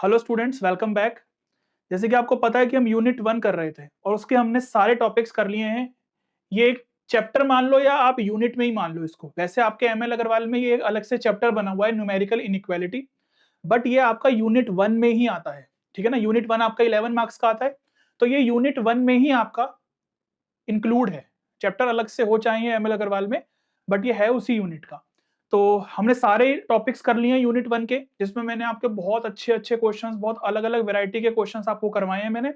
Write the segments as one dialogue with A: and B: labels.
A: Hello students, welcome back. जैसे कि आपको पता है कि हम यूनिट 1 कर रहे थे और उसके हमने सारे टॉपिक्स कर लिए हैं। ये एक चैप्टर मान लो या आप यूनिट में ही मान लो इसको। वैसे आपके एमएल अग्रवाल में ये एक अलग से चैप्टर बना हुआ है, न्यूमेरिकल इनइक्वालिटी, बट ये आपका यूनिट 1 में ही आता है। ठीक है ना, यूनिट 1 आपका 11 मार्क्स का आता है, तो ये यूनिट 1 में ही आपका इंक्लूड है। चैप्टर अलग से हो चाहे एमएल अग्रवाल में, बट ये है उसी यूनिट का। तो हमने सारे टॉपिक्स कर लिए हैं यूनिट 1 के, जिसमें मैंने आपके बहुत अच्छे-अच्छे क्वेश्चंस, बहुत अलग-अलग वैरायटी के क्वेश्चंस आपको करवाए हैं मैंने।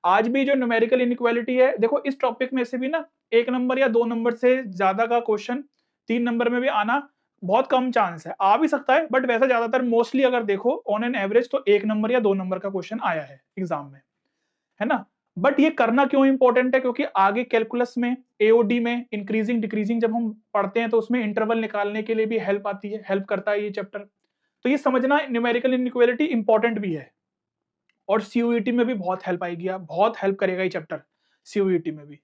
A: आज भी जो न्यूमेरिकल इनइक्वालिटी है, देखो इस टॉपिक में से भी ना 1 नंबर या 2 नंबर से ज्यादा का क्वेश्चन 3 नंबर में भी आना बहुत कम चांस है। आ भी सकता है, बट वैसे ज्यादातर मोस्टली अगर देखो ऑन एन एवरेज तो 1 नंबर या 2 नंबर का क्वेश्चन आया है एग्जाम में, है ना। बट ये करना क्यों इंपॉर्टेंट है, क्योंकि आगे कैलकुलस में, एओडी में इंक्रीजिंग डिक्रीजिंग जब हम पढ़ते हैं तो उसमें इंटरवल निकालने के लिए भी हेल्प आती है, हेल्प करता है ये चैप्टर। तो ये समझना न्यूमेरिकल इनइक्वालिटी इंपॉर्टेंट भी है और सीयूईटी में भी बहुत हेल्प आएगी, बहुत हेल्प करेगा ये चैप्टर सीयूईटी में भी।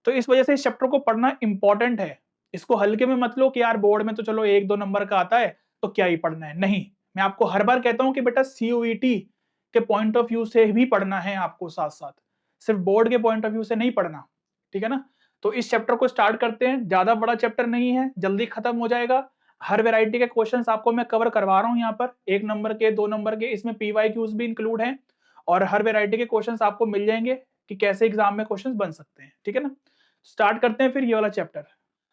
A: तो इस वजह से इस चैप्टर को पढ़ना इंपॉर्टेंट है। इसको हल्के में मत लो कि यार बोर्ड में तो चलो 1-2 नंबर का आता है तो क्या ही पढ़ना है। नहीं, मैं आपको हर बार कहता हूं कि बेटा सीयूईटी के पॉइंट ऑफ व्यू से भी पढ़ना है आपको, साथ साथ सिर्फ बोर्ड के पॉइंट ऑफ व्यू से नहीं पढ़ना। ठीक है ना। तो इस चैप्टर को स्टार्ट करते हैं। ज्यादा बड़ा चैप्टर नहीं है, जल्दी खत्म हो जाएगा। हर वैरायटी के क्वेश्चंस आपको मैं कवर करवा रहा हूं यहाँ पर, 1 नंबर के, 2 नंबर के, इसमें पीवाईक्यूज भी इंक्लूड हैं और हर वैरायटी के क्वेश्चंस आपको मिल जाएंगे कि कैसे एग्जाम में क्वेश्चंस बन सकते हैं। ठीक है ना। स्टार्ट करते हैं फिर ये वाला चैप्टर।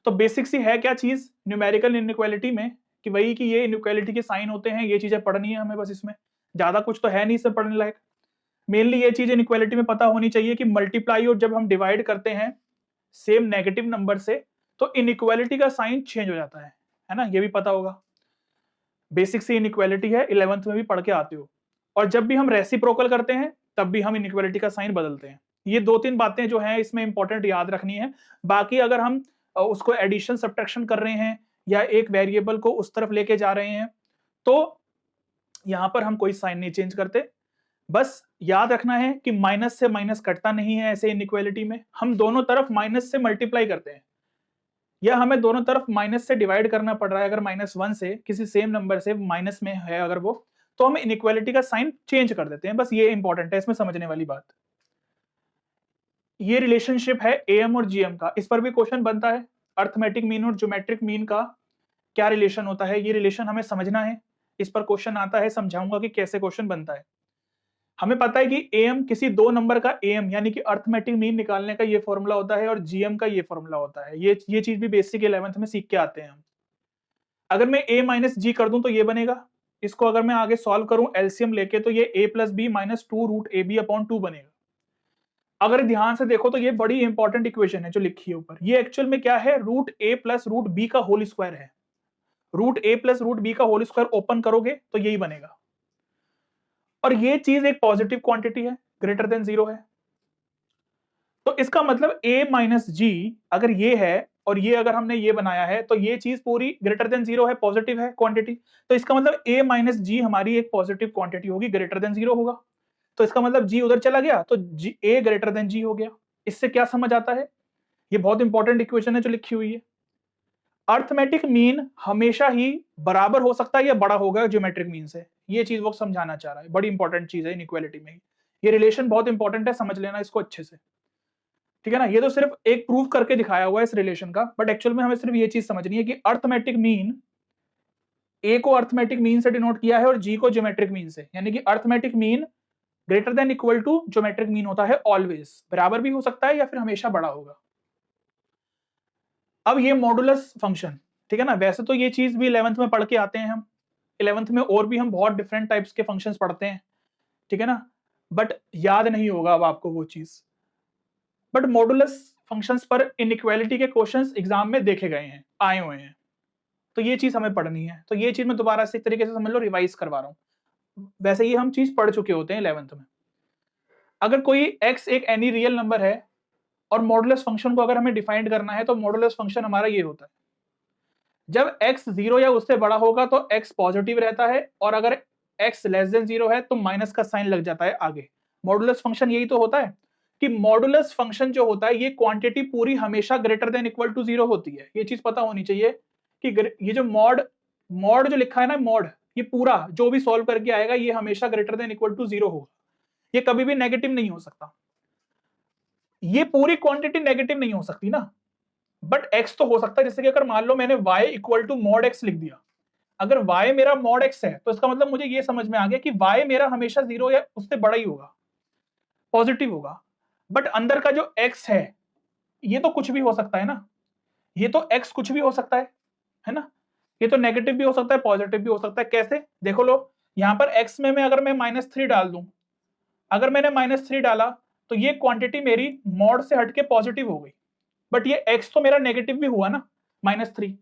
A: तो बेसिक सी है क्या चीज न्यूमेरिकल इनइक्वालिटी में, कि वही कि ये इनइक्वालिटी के साइन होते हैं, ये चीजें पढ़नी है हमें बस। इसमें ज्यादा कुछ तो है नहीं इसमें पढ़ने लायक। मेनली ये चीज इनइक्वालिटी में पता होनी चाहिए कि मल्टीप्लाई और जब हम डिवाइड करते हैं सेम नेगेटिव नंबर से तो इनइक्वालिटी का साइन चेंज हो जाता है ना, ये भी पता होगा। बेसिक सी इनइक्वालिटी है, 11th में भी पढ़ के आते हो। और जब भी हम रेसिप्रोकल करते हैं तब भी हम इनइक्वालिटी का साइन बदलते हैं। ये 2-3 बातें जो हैं इसमें इंपॉर्टेंट याद रखनी है। बाकी अगर हम उसको एडिशन सब्ट्रैक्शन कर रहे हैं या एक वेरिएबल को उस तरफ लेके जा रहे हैं तो यहां पर हम कोई साइन नहीं चेंज करते। बस याद रखना है कि माइनस से माइनस कटता नहीं है। ऐसे इनइक्वालिटी में हम दोनों तरफ माइनस से मल्टीप्लाई करते हैं, या हमें दोनों तरफ माइनस से डिवाइड करना पड़ रहा है। अगर -1 से किसी सेम नंबर से माइनस में है अगर वो, तो हम इनइक्वालिटी का साइन चेंज कर देते हैं। बस ये इंपॉर्टेंट है इसमें समझने वाली बात। ये रिलेशनशिप है एएम और जीएम का, इस पर भी क्वेश्चन बनता है। अर्थमेटिक मीन और ज्योमेट्रिक मीन का क्या रिलेशन होता है, ये रिलेशन हमें समझना है। इस पर क्वेश्चन आता है, समझाऊंगा कि कैसे क्वेश्चन बनता है। हमें पता है कि एएम किसी 2 नंबर का एएम यानी कि अर्थमेटिक मीन निकालने का ये फॉर्मूला होता है और जीएम का ये फॉर्मूला होता है। ये चीज भी बेसिक 11th में सीख के आते हैं हम। अगर मैं a माइनस जी कर दूं तो ये बनेगा। इसको अगर मैं आगे सॉल्व करूं एलसीएम लेके तो ये a plus b minus 2 root a b upon 2 बनेगा। अगर ध्यान से देखो तो ये बड़ी इंपॉर्टेंट इक्वेशन है जो लिखी है ऊपर। ये एक्चुअल में क्या है, रूट ए प्लस रूट बी का होल स्क्वायर है। रूट ए प्लस रूट बी का होल स्क्वायर ओपन करोगे तो यही बनेगा। और ये चीज एक पॉजिटिव क्वांटिटी है, ग्रेटर देन 0 है। तो इसका मतलब a माइनस जी अगर ये है और ये अगर हमने ये बनाया है तो ये चीज पूरी ग्रेटर देन 0 है, पॉजिटिव है क्वांटिटी। तो इसका मतलब a माइनस जी हमारी एक पॉजिटिव क्वांटिटी होगी, ग्रेटर देन 0 होगा। तो इसका मतलब g उधर चला गया तो a ग्रेटर देन g हो गया। इससे क्या समझ आता है, ये बहुत इंपॉर्टेंट इक्वेशन है जो लिखी हुई है। अर्थमेटिक मीन हमेशा ही बराबर हो सकता है या बड़ा होगा ज्योमेट्रिक मीन से, ये चीज वो समझाना चाह रहा है। बड़ी इंपॉर्टेंट चीज है इनइक्वालिटी में, ये रिलेशन बहुत इंपॉर्टेंट है, समझ लेना इसको अच्छे से। ठीक है ना। ये तो सिर्फ एक प्रूव करके दिखाया हुआ है इस रिलेशन का, बट एक्चुअल में हमें सिर्फ ये चीज समझनी है कि अर्थमेटिक मीन, ए को अर्थमेटिक मीन से डिनोट किया है और जी को ज्योमेट्रिक मीन से, यानी कि arithmetic mean greater than equal to geometric mean होता है ऑलवेज। बराबर भी हो सकता है या फिर हमेशा बड़ा होगा। अब ये मॉडुलस फंक्शन, ठीक है ना। वैसे तो ये चीज भी 11th में पढ़ के आते हैं हम। 11th में और भी हम बहुत डिफरेंट टाइप्स के फंक्शंस पढ़ते हैं, ठीक है ना, बट याद नहीं होगा अब आपको वो चीज। बट मॉडुलस फंक्शंस पर इनइक्वालिटी के क्वेश्चंस एग्जाम में देखे गए हैं, आए हुए हैं। तो ये चीज हमें पढ़नी है। तो ये चीज मैं दोबारा से एक तरीके से समझ लो रिवाइज करवा रहा हूँ। वैसे ये हम चीज पढ़ चुके होते हैं 11th में। अगर कोई x एक एनी रियल नंबर है और मॉडुलस फंक्शन को अगर हमें डिफाइन करना है तो मॉडुलस फंक्शन हमारा ये होता है। जब x 0 या उससे बड़ा होगा तो x पॉजिटिव रहता है और अगर x लेस देन 0 है तो माइनस का साइन लग जाता है आगे। मॉडुलस फंक्शन यही तो होता है कि मॉडुलस फंक्शन जो होता है ये क्वांटिटी पूरी हमेशा ग्रेटर देन इक्वल टू 0 होती है। ये चीज पता होनी चाहिए कि ये जो मॉड, मॉड जो लिखा है ना, मॉड ये पूरा जो भी सॉल्व करके आएगा ये हमेशा ग्रेटर देन इक्वल टू 0 होगा, ये कभी भी नेगेटिव नहीं हो सकता। ये पूरी क्वांटिटी नेगेटिव नहीं हो सकती ना, बट x तो हो सकता है। जैसे कि अगर मान लो मैंने y equal to mod x लिख दिया, अगर y मेरा मॉड x है तो इसका मतलब मुझे ये समझ में आ गया कि y मेरा हमेशा 0 या उससे बड़ा ही होगा, पॉजिटिव होगा। बट अंदर का जो x है ये तो कुछ भी हो सकता है ना, ये तो x कुछ भी हो सकता है ना, ये तो नेगेटिव भी हो सकता है, पॉजिटिव भी हो सकता है। कैसे देखो लो, यहाँ पर x में मैं अगर मैं -3 डाल दूं, अगर मैंने -3 डाला तो ये क्वांटिटी मेरी मॉड से हटके पॉजिटिव हो गई, बट ये x तो मेरा नेगेटिव भी हुआ ना, -3।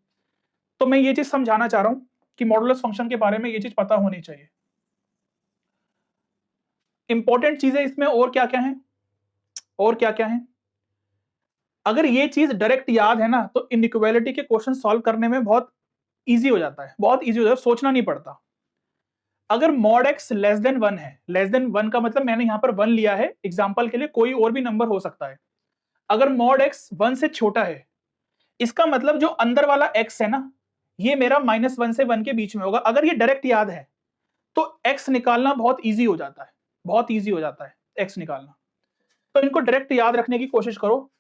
A: तो मैं ये चीज समझाना चाह रहा हूं कि मॉडुलस फंक्शन के बारे में ये चीज पता होनी चाहिए। इंपॉर्टेंट चीजें इसमें और क्या क्या है, और क्या क्या है, अगर ये चीज डायरेक्ट याद है ना तो इनइक्वालिटी के क्वेश्चन सॉल्व करने में बहुत इजी हो जाता है, बहुत इजी हो जाता है, सोचना नहीं पड़ता। अगर मॉड x लेस देन 1 है, लेस देन 1 का मतलब मैंने यहां पर 1 लिया है एग्जांपल के लिए, कोई और भी नंबर हो सकता है। अगर मॉड x 1 से छोटा है, इसका मतलब जो अंदर वाला x है ना, ये मेरा -1 से 1 के बीच में होगा। अगर ये डायरेक्ट याद है तो x निकालना बहुत इजी हो जाता है, बहुत इजी हो जाता है x निकालना। तो इनको डायरेक्ट याद रखने की कोशिश करो।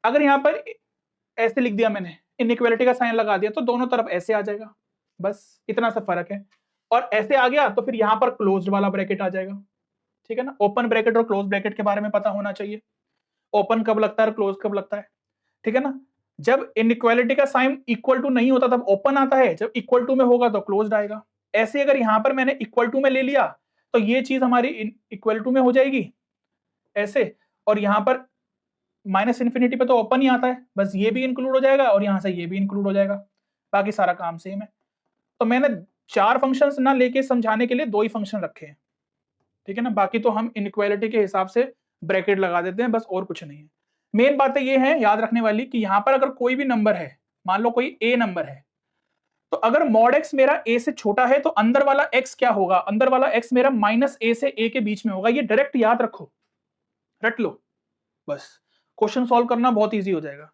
A: अगर यहां पर ऐसे लिख दिया मैंने, इनइक्वालिटी का साइन लगा दिया, तो दोनों तरफ ऐसे आ जाएगा, बस इतना सा फर्क है। और ऐसे आ गया तो फिर यहां पर क्लोज्ड वाला ब्रैकेट आ जाएगा, ठीक है ना। ओपन ब्रैकेट और क्लोज ब्रैकेट के बारे में पता होना चाहिए, ओपन कब लगता है और क्लोज कब लगता है, ठीक है ना। जब इनइक्वालिटी का साइन इक्वल टू नहीं होता तब ओपन आता है, जब इक्वल टू में होगा तो क्लोज्ड आएगा। ऐसे अगर यहां पर मैंने इक्वल टू में ले लिया तो ये चीज हमारी इक्वल टू में हो जाएगी ऐसे, और यहां पर -इन्फिनिटी पे तो ओपन ही आता है, बस ये भी इंक्लूड हो जाएगा और यहां से ये भी इंक्लूड हो जाएगा, बाकी सारा काम सेम है। तो मैंने 4 फंक्शंस ना लेके समझाने के लिए 2 ही फंक्शन रखे हैं, ठीक है ना। बाकी तो हम इनइक्वालिटी के हिसाब से ब्रैकेट लगा देते हैं, बस और कुछ नहीं है। मेन बातें ये है याद रखने वाली कि यहां पर अगर कोई भी नंबर है, मान लो कोई a नंबर है, तो अगर मॉड x मेरा a से छोटा है तो अंदर वाला x क्या होगा, अंदर वाला x मेरा -a से a के बीच में होगा। ये डायरेक्ट याद रखो, रट लो, बस क्वेश्चन सॉल्व करना बहुत इजी हो जाएगा।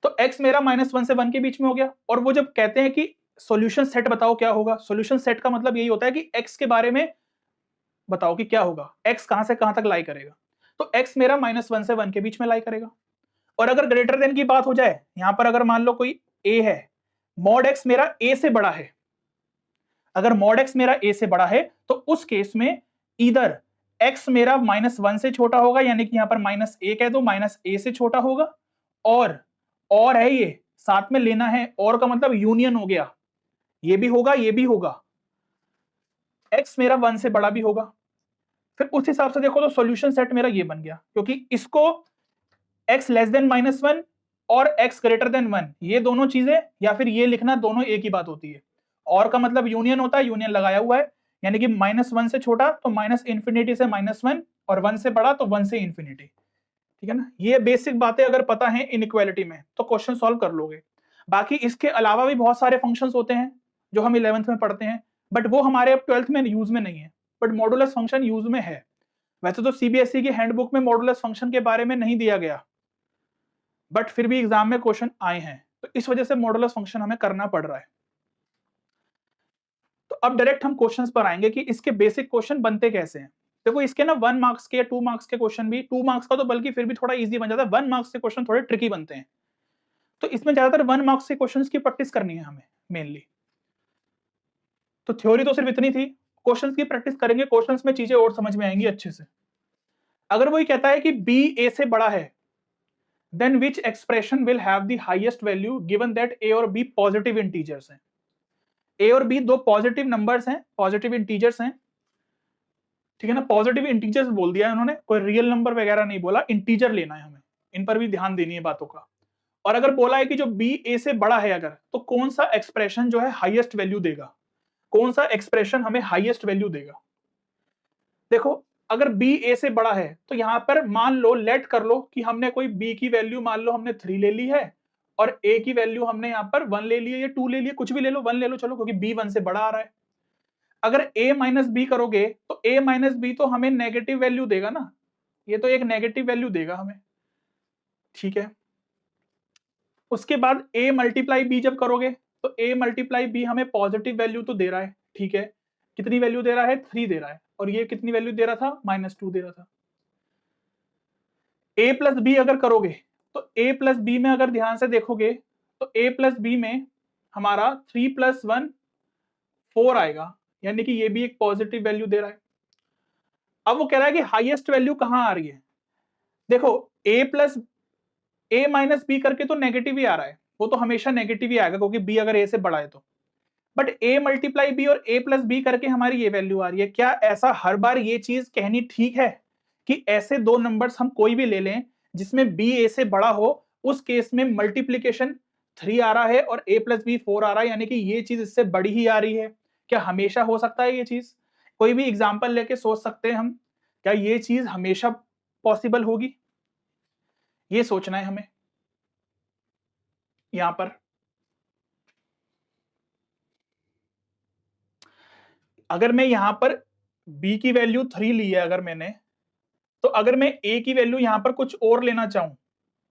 A: तो x मेरा -1 से 1 के बीच में हो गया। और वो जब कहते हैं कि सॉल्यूशन सेट बताओ क्या होगा, सॉल्यूशन सेट का मतलब यही होता है कि x के बारे में बताओ कि क्या होगा, x कहां से कहां तक लाई करेगा। तो x मेरा -1 से 1 के बीच में लाई करेगा। और अगर ग्रेटर देन की बात हो जाए, यहां पर अगर मान लो कोई a है, मॉड x मेरा a से बड़ा है, अगर मॉड x मेरा a से बड़ा है तो उस केस में इधर x मेरा -1 से छोटा होगा, यानी कि यहां पर -1 है तो -a से छोटा होगा, और है ये साथ में लेना है, और का मतलब यूनियन हो गया, ये भी होगा ये भी होगा, x मेरा 1 से बड़ा भी होगा। फिर उस हिसाब से देखो तो सॉल्यूशन सेट मेरा ये बन गया, क्योंकि इसको x लेस देन -1 और x ग्रेटर देन 1 ये दोनों चीजें, या फिर ये लिखना, दोनों एक ही बात होती है। और का मतलब यूनियन होता है, यूनियन लगाया हुआ है, यानी कि -1 से छोटा तो -इन्फिनिटी से -1, और 1 से बड़ा तो 1 से इन्फिनिटी, ठीक है ना। ये बेसिक बातें अगर पता है इनइक्वालिटी में तो क्वेश्चन सॉल्व कर लोगे। बाकी इसके अलावा भी बहुत सारे फंक्शंस होते हैं जो हम 11th में पढ़ते हैं, बट वो हमारे अब 12th में यूज में नहीं है, बट मॉडुलस फंक्शन यूज में है। वैसे तो सीबीएसई की हैंडबुक में मॉडुलस फंक्शन के बारे में नहीं दिया गया, बट फिर भी एग्जाम में क्वेश्चन आए हैं, तो इस वजह से मॉडुलस फंक्शन हमें करना पड़ रहा है। तो अब डायरेक्ट हम क्वेश्चंस पर आएंगे कि इसके बेसिक क्वेश्चन बनते कैसे हैं। देखो इसके ना 1 मार्क्स के या 2 मार्क्स के क्वेश्चन भी, 2 मार्क्स का तो बल्कि फिर भी थोड़ा इजी बन जाता है, 1 मार्क्स के क्वेश्चन थोड़े ट्रिकी बनते हैं। तो इसमें ज्यादातर 1 मार्क्स के क्वेश्चंस की प्रैक्टिस करनी है हमें मेनली। तो थ्योरी तो सिर्फ इतनी थी, क्वेश्चंस की प्रैक्टिस करेंगे, क्वेश्चंस में चीजें और समझ में आएंगी अच्छे से। अगर वो ये कहता है कि b a से बड़ा है, then which expression will have the highest value given that a और b पॉजिटिव इंटीजर्स हैं। a और b दो पॉजिटिव नंबर्स हैं, पॉजिटिव इंटीजर्स हैं, ठीक है ना। पॉजिटिव इंटीजर्स बोल दिया है उन्होंने, कोई रियल नंबर वगैरह नहीं बोला, इंटीजर लेना है हमें, इन पर भी ध्यान देनी है बातों का। और अगर बोला है कि जो b a से बड़ा है अगर, तो कौन सा एक्सप्रेशन जो है हाईएस्ट वैल्यू देगा, कौन सा एक्सप्रेशन हमें हाईएस्ट वैल्यू देगा। देखो अगर b a से बड़ा है तो यहां पर मान लो, लेट कर लो कि हमने कोई b की वैल्यू मान लो हमने 3 ले ली है, और a की वैल्यू हमने यहां पर 1 ले ली है या 2 ले ली है, कुछ भी ले लो, 1 ले लो चलो, क्योंकि b 1 से बड़ा आ रहा है। अगर a माइनस बी करोगे तो a माइनस बी तो हमें नेगेटिव वैल्यू देगा ना, ये तो एक नेगेटिव वैल्यू देगा हमें, ठीक है। उसके बाद a मल्टीप्लाई b जब करोगे तो a मल्टीप्लाई b हमें पॉजिटिव वैल्यू तो दे रहा है, ठीक है, कितनी वैल्यू दे रहा है, 3 दे रहा है, और ये कितनी वैल्यू दे रहा था, -2 दे रहा था। a प्लस बी अगर करोगे तो a प्लस बी में अगर ध्यान से देखोगे तो a प्लस बी में हमारा 3 + 1 4 आएगा, यानी कि ये भी एक पॉजिटिव वैल्यू दे रहा है। अब वो कह रहा है कि हाईएस्ट वैल्यू कहां आ रही है। देखो a plus a minus b करके तो नेगेटिव ही आ रहा है, वो तो हमेशा नेगेटिव ही आएगा क्योंकि b अगर a से बड़ा है तो। बट a मल्टीप्लाई b और a प्लस बी करके हमारी ये वैल्यू आ रही है। क्या ऐसा हर बार ये चीज कहनी ठीक है कि ऐसे दो नंबर्स हम कोई भी ले लें जिसमें b a से बड़ा हो, उस केस में मल्टीप्लीकेशन 3 आ रहा है और a प्लस बी 4 आ रहा है, यानी कि ये चीज इससे बड़ी ही आ रही है। क्या हमेशा हो सकता है ये चीज? कोई भी एग्जाम्पल लेके सोच सकते हैं हम, क्या ये चीज हमेशा पॉसिबल होगी? ये सोचना है हमें यहां पर। अगर मैं यहां पर b की वैल्यू 3 ली है अगर मैंने, तो अगर मैं a की वैल्यू यहां पर कुछ और लेना चाहूं,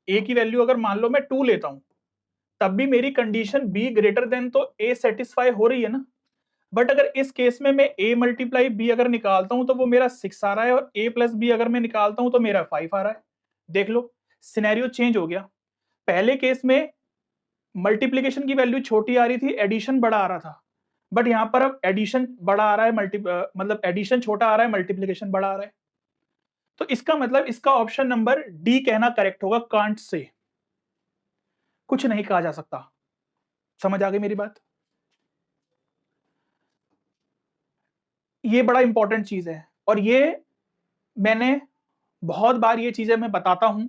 A: a की वैल्यू अगर मान लो मैं 2 लेता हूं, तब भी मेरी कंडीशन b ग्रेटर देन तो a सेटिस्फाई हो रही है ना। बट अगर इस केस में मैं a मल्टीप्लाई b अगर निकालता हूं तो वो मेरा 6 आ रहा है, और a प्लस b अगर मैं निकालता हूं तो मेरा 5 आ रहा है। देख लो सिनेरियो चेंज हो गया। पहले केस में मल्टीप्लीकेशन की वैल्यू छोटी आ रही थी, एडिशन बड़ा आ रहा था, बट यहां पर अब एडिशन बड़ा आ रहा है, मतलब एडिशन छोटा आ रहा है, मल्टीप्लीकेशन बड़ा आ रहा है। तो इसका मतलब इसका ऑप्शन नंबर डी कहना करेक्ट होगा, कांट से कुछ नहीं कहा जा सकता। समझ आ गई मेरी बात? ये बड़ा इंपॉर्टेंट चीज है, और ये मैंने बहुत बार ये चीजें मैं बताता हूं,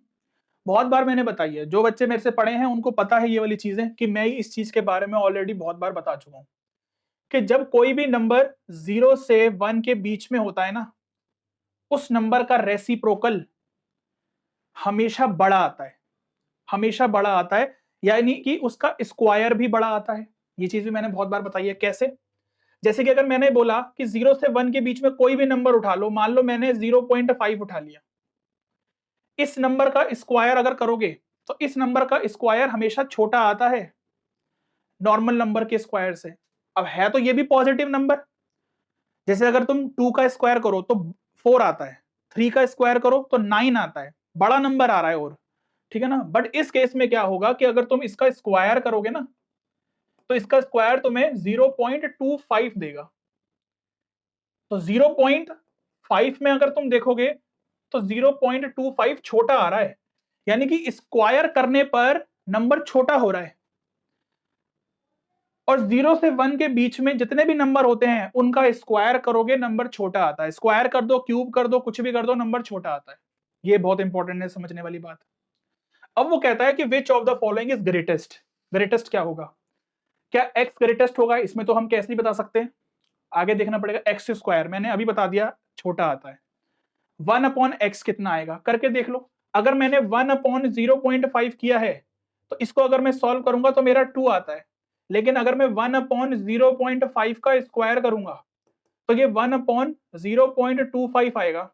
A: बहुत बार मैंने बताई है। जो बच्चे मेरे से पढ़े हैं उनको पता है ये वाली चीजें, कि मैं इस चीज के बारे में ऑलरेडी बहुत बार बता चुका हूं कि जब कोई भी नंबर 0 से 1 के बीच में होता है ना, उस नंबर का रेसिप्रोकल हमेशा बड़ा आता है, हमेशा बड़ा आता है, यानी कि उसका स्क्वायर भी बड़ा आता है। ये चीज भी मैंने बहुत बार बताई है। कैसे? जैसे कि अगर मैंने बोला कि 0 से 1 के बीच में कोई भी नंबर उठा लो, मान लो मैंने 0.5 उठा लिया, इस नंबर का स्क्वायर अगर करोगे तो इस नंबर का स्क्वायर हमेशा छोटा आता है नॉर्मल नंबर के स्क्वायर से। अब है तो ये भी पॉजिटिव नंबर, जैसे अगर तुम 2 का स्क्वायर करो तो 4 आता है, 3 का स्क्वायर करो तो 9 आता है, बड़ा नंबर आ रहा है, और ठीक है ना। बट इस केस में क्या होगा कि अगर तुम इसका स्क्वायर करोगे ना, तो इसका स्क्वायर तुम्हें 0.25 देगा। तो 0.5 में अगर तुम देखोगे तो 0.25 छोटा आ रहा है, यानी कि स्क्वायर करने पर नंबर छोटा हो रहा है। और 0 से 1 के बीच में जितने भी नंबर होते हैं उनका स्क्वायर करोगे नंबर छोटा आता है। स्क्वायर कर दो, क्यूब कर दो, कुछ भी कर दो, नंबर छोटा आता है। ये बहुत इंपॉर्टेंट है, समझने वाली बात। अब वो कहता है कि which of the following is greatest. Greatest क्या होगा? क्या एक्स ग्रेटेस्ट होगा? इसमें तो हम कैसे नहीं बता सकते, आगे देखना पड़ेगा। एक्स स्क्वायर मैंने अभी बता दिया छोटा आता है। 1/x कितना आएगा करके देख लो। अगर मैंने 1/0.5 किया है तो इसको अगर मैं सॉल्व करूंगा तो मेरा 2 आता है, लेकिन अगर मैं 1/0.5 का स्क्वायर करूंगा तो ये 1/0.25 आएगा,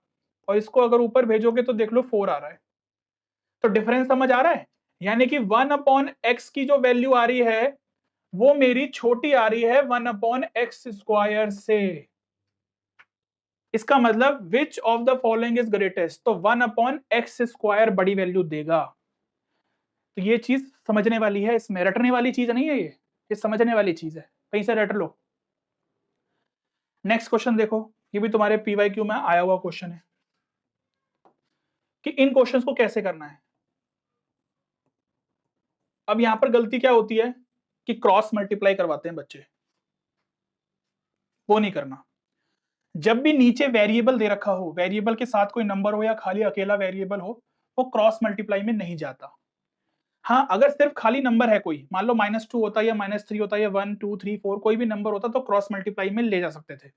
A: और इसको अगर ऊपर भेजोगे तो देख लो 4 आ रहा है। तो डिफरेंस समझ आ रहा है? यानी कि 1/x की जो वैल्यू आ रही है वो मेरी छोटी आ रही है 1/x स्क्वायर से। इसका मतलब which of the following is greatest, तो 1/x स्क्वायर बड़ी वैल्यू देगा। तो ये चीज समझने वाली है, इसमें रटने वाली चीज नहीं है, ये समझने वाली चीज है, कहीं से रट लो। नेक्स्ट क्वेश्चन देखो, ये भी तुम्हारे पीवाईक्यू में आया हुआ क्वेश्चन है कि इन क्वेश्चंस को कैसे करना है। अब यहां पर गलती क्या होती है कि क्रॉस मल्टीप्लाई करवाते हैं बच्चे, वो नहीं करना। जब भी नीचे वेरिएबल दे रखा हो, वेरिएबल के साथ कोई नंबर हो या खाली अकेला वेरिएबल हो, वो क्रॉस मल्टीप्लाई में नहीं जाता। हाँ, अगर सिर्फ खाली नंबर है कोई, मान लो -2 होता है या -3 होता है या 1 2 3 4 कोई भी नंबर होता तो क्रॉस मल्टीप्लाई में ले जा सकते थे,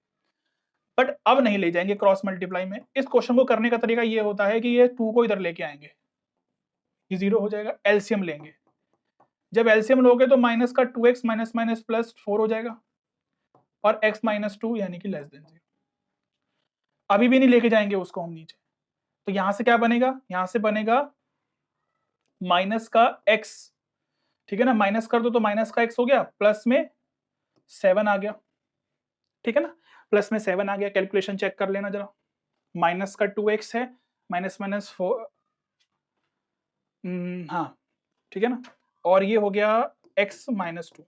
A: बट अब नहीं ले जाएंगे क्रॉस मल्टीप्लाई में। इस क्वेश्चन को करने का तरीका ये होता है कि ये 2 को इधर लेके आएंगे, ये 0 हो जाएगा, एलसीएम लेंगे। जब एलसीएम लोगे तो माइनस का 2x माइनस माइनस प्लस 4 हो जाएगा, और x -2 यानी कि लेस देन 0। अभी भी नहीं लेके जाएंगे उसको हम नीचे, तो यहां से क्या बनेगा, यहां से बनेगा माइनस का x, ठीक है ना, माइनस कर दो तो माइनस का x हो गया, प्लस में 7 आ गया, ठीक है ना, प्लस में 7 आ गया, कैलकुलेशन चेक कर लेना जरा, माइनस का 2x है, माइनस माइनस 4, हाँ ठीक है ना, और ये हो गया x minus 2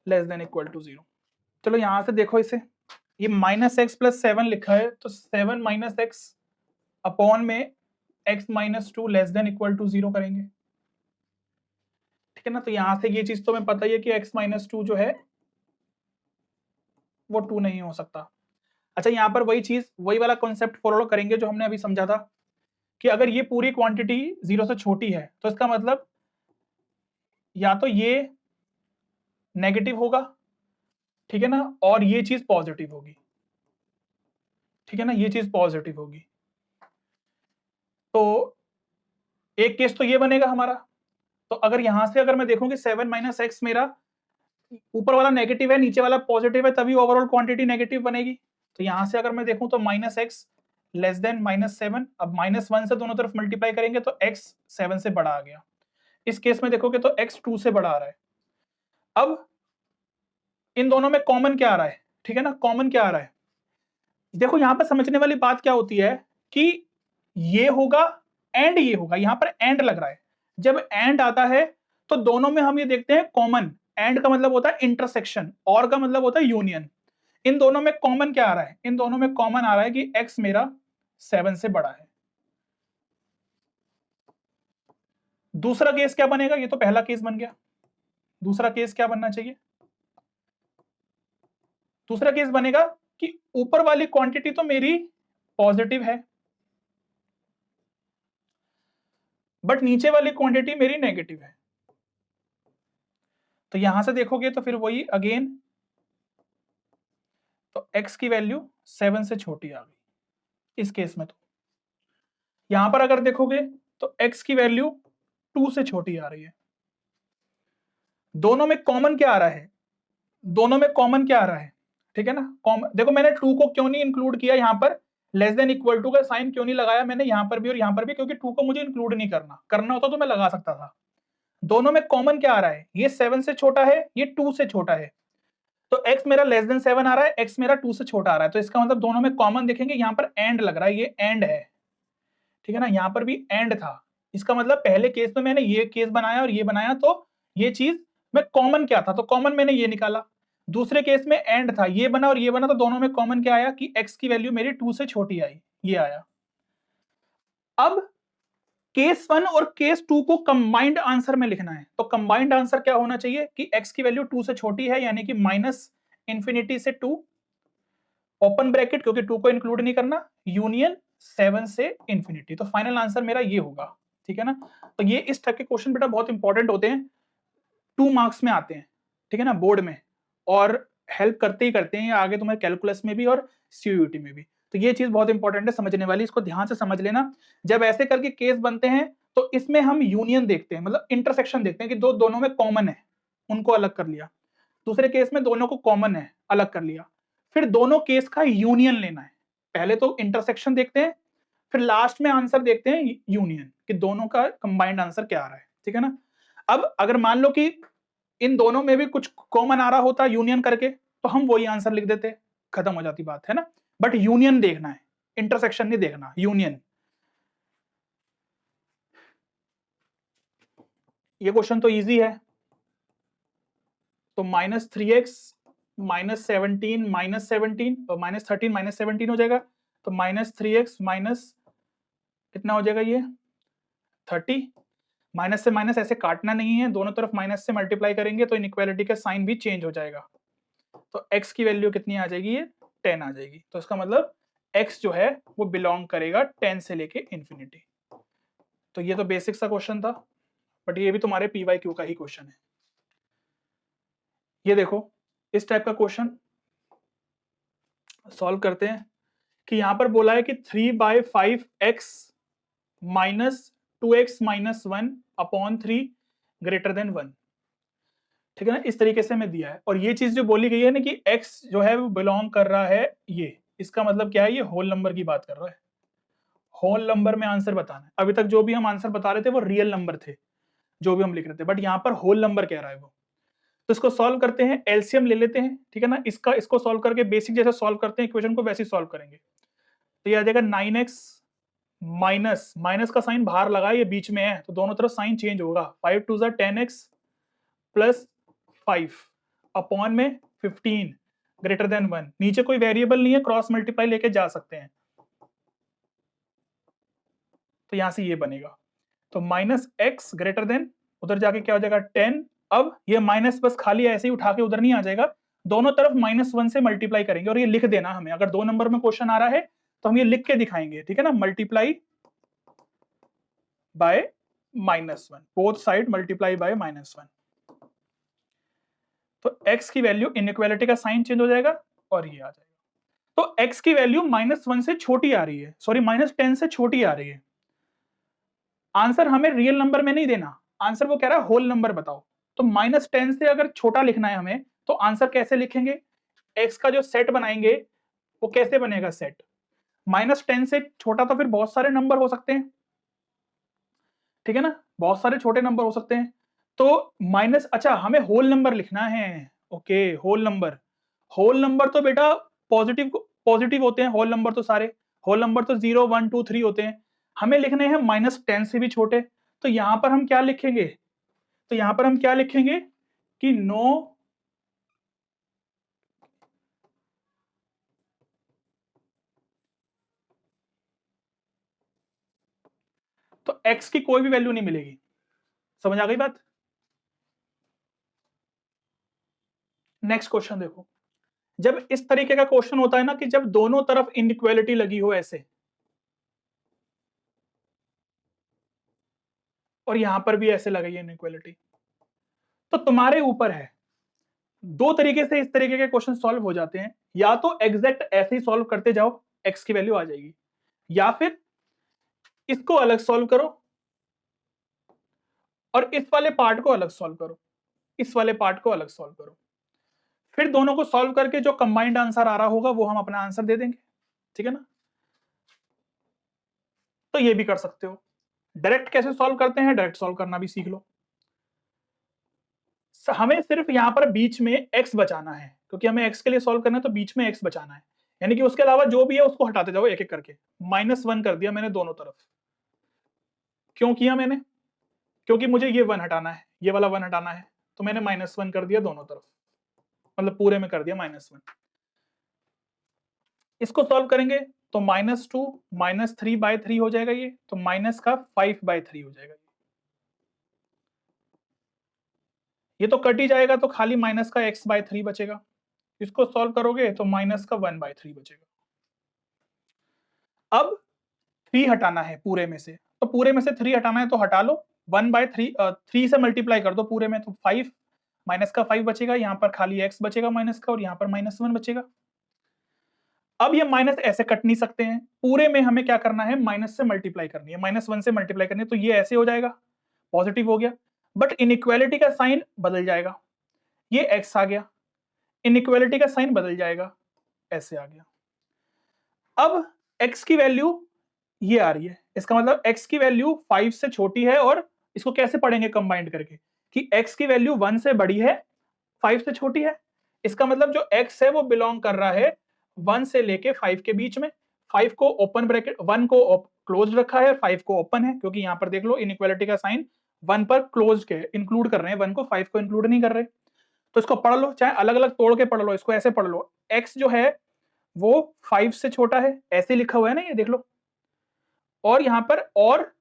A: less than equal to 0। चलो यहां से देखो इसे, ये माइनस एक्स प्लस 7 लिखा है, तो 7 माइनस एक्स अपॉन में x minus 2 less than equal to 0 करेंगे, ठीक है ना। तो यहां से ये चीज तो हमें पता ही है कि x माइनस 2 जो है वो 2 नहीं हो सकता। अच्छा, यहाँ पर वही चीज, वही वाला कॉन्सेप्ट फॉलो करेंगे जो हमने अभी समझा था कि अगर ये पूरी क्वांटिटी 0 से छोटी है तो इसका मतलब या तो ये नेगेटिव होगा, ठीक है ना, और ये चीज पॉजिटिव होगी, ठीक है ना, ये चीज पॉजिटिव होगी। तो एक केस तो ये बनेगा हमारा। तो अगर यहां से अगर मैं देखूं कि 7 माइनस एक्स मेरा ऊपर वाला नेगेटिव है, नीचे वाला पॉजिटिव है, तभी ओवरऑल क्वांटिटी नेगेटिव बनेगी। तो यहां से अगर मैं देखूं तो minus x less than minus 7, अब माइनस 1 से दोनों तरफ मल्टीप्लाई करेंगे तो x 7 से बड़ा आ गया। इस केस में देखोगे तो x 2 से बड़ा आ रहा है। अब इन दोनों में कॉमन क्या आ रहा है, ठीक है ना, कॉमन क्या आ रहा है, देखो यहां पर समझने वाली बात क्या होती है कि ये होगा एंड ये होगा, यहां पर एंड लग रहा है। जब एंड आता है तो दोनों में हम ये देखते हैं कॉमन, एंड का मतलब होता है इंटरसेक्शन, और का मतलब होता है यूनियन। इन दोनों में कॉमन क्या आ रहा है, इन दोनों में कॉमन आ रहा है कि x मेरा 7 से बड़ा है। दूसरा केस क्या बनेगा, ये तो पहला केस बन गया, दूसरा केस क्या बनना चाहिए, दूसरा केस बनेगा कि ऊपर वाली क्वांटिटी तो मेरी पॉजिटिव है बट नीचे वाली क्वांटिटी मेरी नेगेटिव है। तो यहां से देखोगे तो फिर वही अगेन, तो x की वैल्यू 7 से छोटी आ गई इस केस में। तो यहां पर अगर देखोगे तो x की वैल्यू 2 से छोटी आ रही है। दोनों में कॉमन क्या आ रहा है, दोनों में कॉमन क्या आ रहा है, ठीक है ना, कॉमन देखो मैंने 2 को क्यों नहीं इंक्लूड किया यहां पर, लेस देन इक्वल टू का साइन क्यों नहीं लगाया मैंने यहां पर भी और यहां पर भी, क्योंकि 2 को मुझे इंक्लूड नहीं करना, करना होता तो मैं लगा सकता था। दोनों में कॉमन क्या आ रहा है, ये 7 से छोटा है, ये 2 से छोटा है, तो x मेरा लेस देन 7 आ रहा है, x मेरा 2 से छोटा आ रहा है, तो इसका मतलब दोनों में कॉमन देखेंगे, यहां पर एंड लग रहा है, ये एंड है, ठीक है ना, यहां पर भी एंड था। इसका मतलब पहले केस में मैंने ये केस बनाया और ये बनाया, तो ये चीज में कॉमन क्या था, तो कॉमन मैंने ये निकाला। दूसरे केस में एंड था, ये बना और ये बना, तो दोनों में कॉमन क्या आया कि x की वैल्यू मेरी 2 से छोटी आई, ये आया। अब केस 1 और केस 2 को कंबाइंड आंसर में लिखना है, तो कंबाइंड आंसर क्या होना चाहिए कि x की वैल्यू 2 से छोटी है, यानी कि माइनस इंफिनिटी से 2 ओपन ब्रैकेट, क्योंकि 2 को इंक्लूड नहीं करना, यूनियन 7 से इंफिनिटी। तो फाइनल आंसर मेरा ये होगा, ठीक है ना। तो ये इस टाइप के क्वेश्चन बेटा बहुत इंपॉर्टेंट होते हैं, 2 मार्क्स में आते हैं, ठीक है ना, बोर्ड में, और हेल्प करते ही करते हैं आगे तुम्हारे कैलकुलस में भी और सीयूईटी में भी। तो ये चीज बहुत इंपॉर्टेंट है समझने वाली, इसको ध्यान से समझ लेना। जब ऐसे करके केस बनते हैं तो इसमें हम यूनियन देखते हैं, मतलब इंटरसेक्शन देखते हैं कि दोनों में कॉमन है, उनको अलग कर लिया। दूसरे केस में दोनों को कॉमन है, अलग कर लिया। फिर दोनों केस का यूनियन लेना है, पहले तो इंटरसेक्शन देखते हैं, फिर लास्ट में आंसर देखते हैं यूनियन, कि दोनों का कंबाइंड आंसर क्या आ रहा है, ठीक है ना। अब अगर मान लो कि इन दोनों में भी कुछ कॉमन आ रहा होता यूनियन करके, तो हम वही आंसर लिख देते, खत्म हो जाती बात, है ना। बट यूनियन देखना है, इंटरसेक्शन नहीं देखना, यूनियन। ये क्वेश्चन तो इजी है। तो माइनस 3x माइनस 17 माइनस 17 और माइनस 13 माइनस 17 हो जाएगा, तो माइनस 3x माइनस कितना हो जाएगा ये 30। माइनस से माइनस ऐसे काटना नहीं है, दोनों तरफ माइनस से मल्टीप्लाई करेंगे तो इनइक्वालिटी का साइन भी चेंज हो जाएगा। तो x की वैल्यू कितनी आ जाएगी, ये 10 आ जाएगी। तो इसका मतलब x जो है वो बिलोंग करेगा 10 से लेके इंफिनिटी। तो ये तो बेसिक सा क्वेश्चन था, बट ये भी तुम्हारे PYQ का ही क्वेश्चन है। ये देखो इस टाइप का क्वेश्चन सॉल्व करते हैं कि यहां पर बोला है कि 3/5x minus 2x minus 1 upon 3 greater than 1, ठीक है ना, इस तरीके से मैं दिया है। और ये चीज जो बोली गई है ना कि x जो है वो बिलोंग कर रहा है, ये इसका मतलब क्या है, ये होल नंबर की बात कर रहा है, होल नंबर में आंसर बताना है। अभी तक जो भी हम आंसर बता रहे थे वो रियल नंबर थे जो भी हम लिख रहे थे, बट यहाँ पर होल नंबर कह रहा है वो। तो इसको सॉल्व करते हैं, एलसीएम ले लेते हैं, ठीक है ना। इसको सॉल्व करके बेसिक जैसे सॉल्व करते हैं इक्वेशन को वैसे ही सॉल्व करेंगे। तो ये आ जाएगा 9x माइनस, माइनस का साइन बाहर लगा, ये बीच में है तो दोनों तरफ साइन चेंज होगा। 5 2 10x प्लस 5 अपॉन में 15 ग्रेटर देन 1। नीचे कोई वेरिएबल नहीं है, क्रॉस मल्टीप्लाई लेके जा सकते हैं, तो यहां से ये बनेगा। तो माइनस एक्स ग्रेटर देन, उधर जाके क्या हो जाएगा 10। अब ये माइनस बस खाली ऐसे ही उठा के उधर नहीं आ जाएगा, दोनों तरफ -1 से मल्टीप्लाई करेंगे और ये लिख देना हमें। अगर 2 नंबर में क्वेश्चन आ रहा है तो हम ये लिख के दिखाएंगे, ठीक है ना। Multiply by -1, both side multiply by -1। तो x की वैल्यू, इनइक्वालिटी का साइन चेंज हो जाएगा और ये आ जाएगा। तो x की वैल्यू -1 से छोटी आ रही है, सॉरी -10 से छोटी आ रही है। आंसर हमें रियल नंबर में नहीं देना, आंसर वो कह रहा है होल नंबर बताओ। तो -10 से अगर छोटा लिखना है हमें तो आंसर कैसे लिखेंगे, x का जो सेट बनाएंगे वो कैसे बनेगा सेट। -10 से छोटा तो फिर बहुत सारे नंबर हो सकते हैं, ठीक है ना, बहुत सारे छोटे नंबर हो सकते हैं। तो माइनस, अच्छा हमें होल नंबर लिखना है, okay whole number. Whole number तो बेटा पॉजिटिव पॉजिटिव होते हैं होल नंबर तो सारे, होल नंबर तो 0 1 2 3 होते हैं। हमें लिखने हैं -10 से भी छोटे। तो यहां पर हम क्या लिखेंगे, तो यहां पर हम क्या लिखेंगे कि नो तो x की कोई भी वैल्यू नहीं मिलेगी। समझ आ गई बात। नेक्स्ट क्वेश्चन देखो, जब इस तरीके का क्वेश्चन होता है ना कि जब दोनों तरफ इनइक्वालिटी लगी हो ऐसे, और यहां पर भी ऐसे लगी है इनइक्वालिटी, तो तुम्हारे ऊपर है। दो तरीके से इस तरीके के क्वेश्चन सॉल्व हो जाते हैं, या तो एग्जैक्ट ऐसे ही सॉल्व करते जाओ, x की वैल्यू आ जाएगी, या फिर इसको अलग सॉल्व करो और इस वाले पार्ट को अलग सॉल्व करो, इस वाले पार्ट को अलग सॉल्व करो। फिर दोनों को सॉल्व करके जो कंबाइंड आंसर आ रहा होगा वो हम अपना आंसर दे देंगे, ठीक है ना। तो ये भी कर सकते हो। डायरेक्ट कैसे सॉल्व करते हैं, डायरेक्ट सॉल्व करना भी सीख लो। हमें सिर्फ यहां पर बीच में x बचाना है, क्योंकि हमें x के लिए सॉल्व करना है तो बीच में x बचाना है, यानी कि उसके अलावा जो भी है उसको हटाते जाओ एक एक करके। -1 कर दिया मैंने दोनों तरफ। क्यों किया मैंने, क्योंकि मुझे ये 1 हटाना है, ये वाला 1 हटाना है, तो मैंने -1 कर दिया दोनों तरफ, मतलब पूरे में कर दिया -1। इसको सॉल्व करेंगे तो -2 -3/3 हो जाएगा ये, तो माइनस का 5/3 हो जाएगा ये तो कट ही जाएगा, तो खाली माइनस का x/3 बचेगा। इसको सॉल्व करोगे तो माइनस का 1/3 बचेगा। अब 3 हटाना है पूरे में से, तो पूरे में से 3 हटाना है तो हटा लो, 1/3 3 से मल्टीप्लाई कर दो पूरे में, तो 5 माइनस का 5 बचेगा, यहाँ पर खाली x बचेगा माइनस का, और यहाँ पर -1 बचेगा। अब ये माइनस ऐसे कट नहीं सकते हैं, पूरे में हमें क्या करना है, माइनस से मल्टीप्लाई करनी है, -1 से मल्टीप्लाई करनी है, तो ये ऐसे हो जाएगा, पॉजिटिव हो गया, बट इनइक्वालिटी का साइन बदल जाएगा, ये x आ गया, इनइक्वालिटी का साइन बदल जाएगा, ऐसे आ गया। अब x की वैल्यू ये आ रही है, इसका मतलब x की वैल्यू 5 से छोटी है, और इसको कैसे पढ़ेंगे कंबाइंड करके कि x की वैल्यू 1 से बड़ी है 5 से छोटी है। इसका मतलब जो x है वो बिलोंग कर रहा है 1 से लेके 5 के बीच में। 5 को ओपन ब्रैकेट, 1 को क्लोज रखा है, 5 को ओपन है, क्योंकि यहां पर देख लो इनइक्वालिटी का साइन 1 पर क्लोज के इंक्लूड कर रहे हैं 1 को, 5 को इंक्लूड नहीं कर रहे। तो इसको पढ़ लो, चाहे अलग अलग तोड़ के पढ़ लो, इसको ऐसे पढ़ लो, x जो है वो 5 से छोटा है, ऐसे लिखा हुआ है ना, ये देख लो, और यहां पर और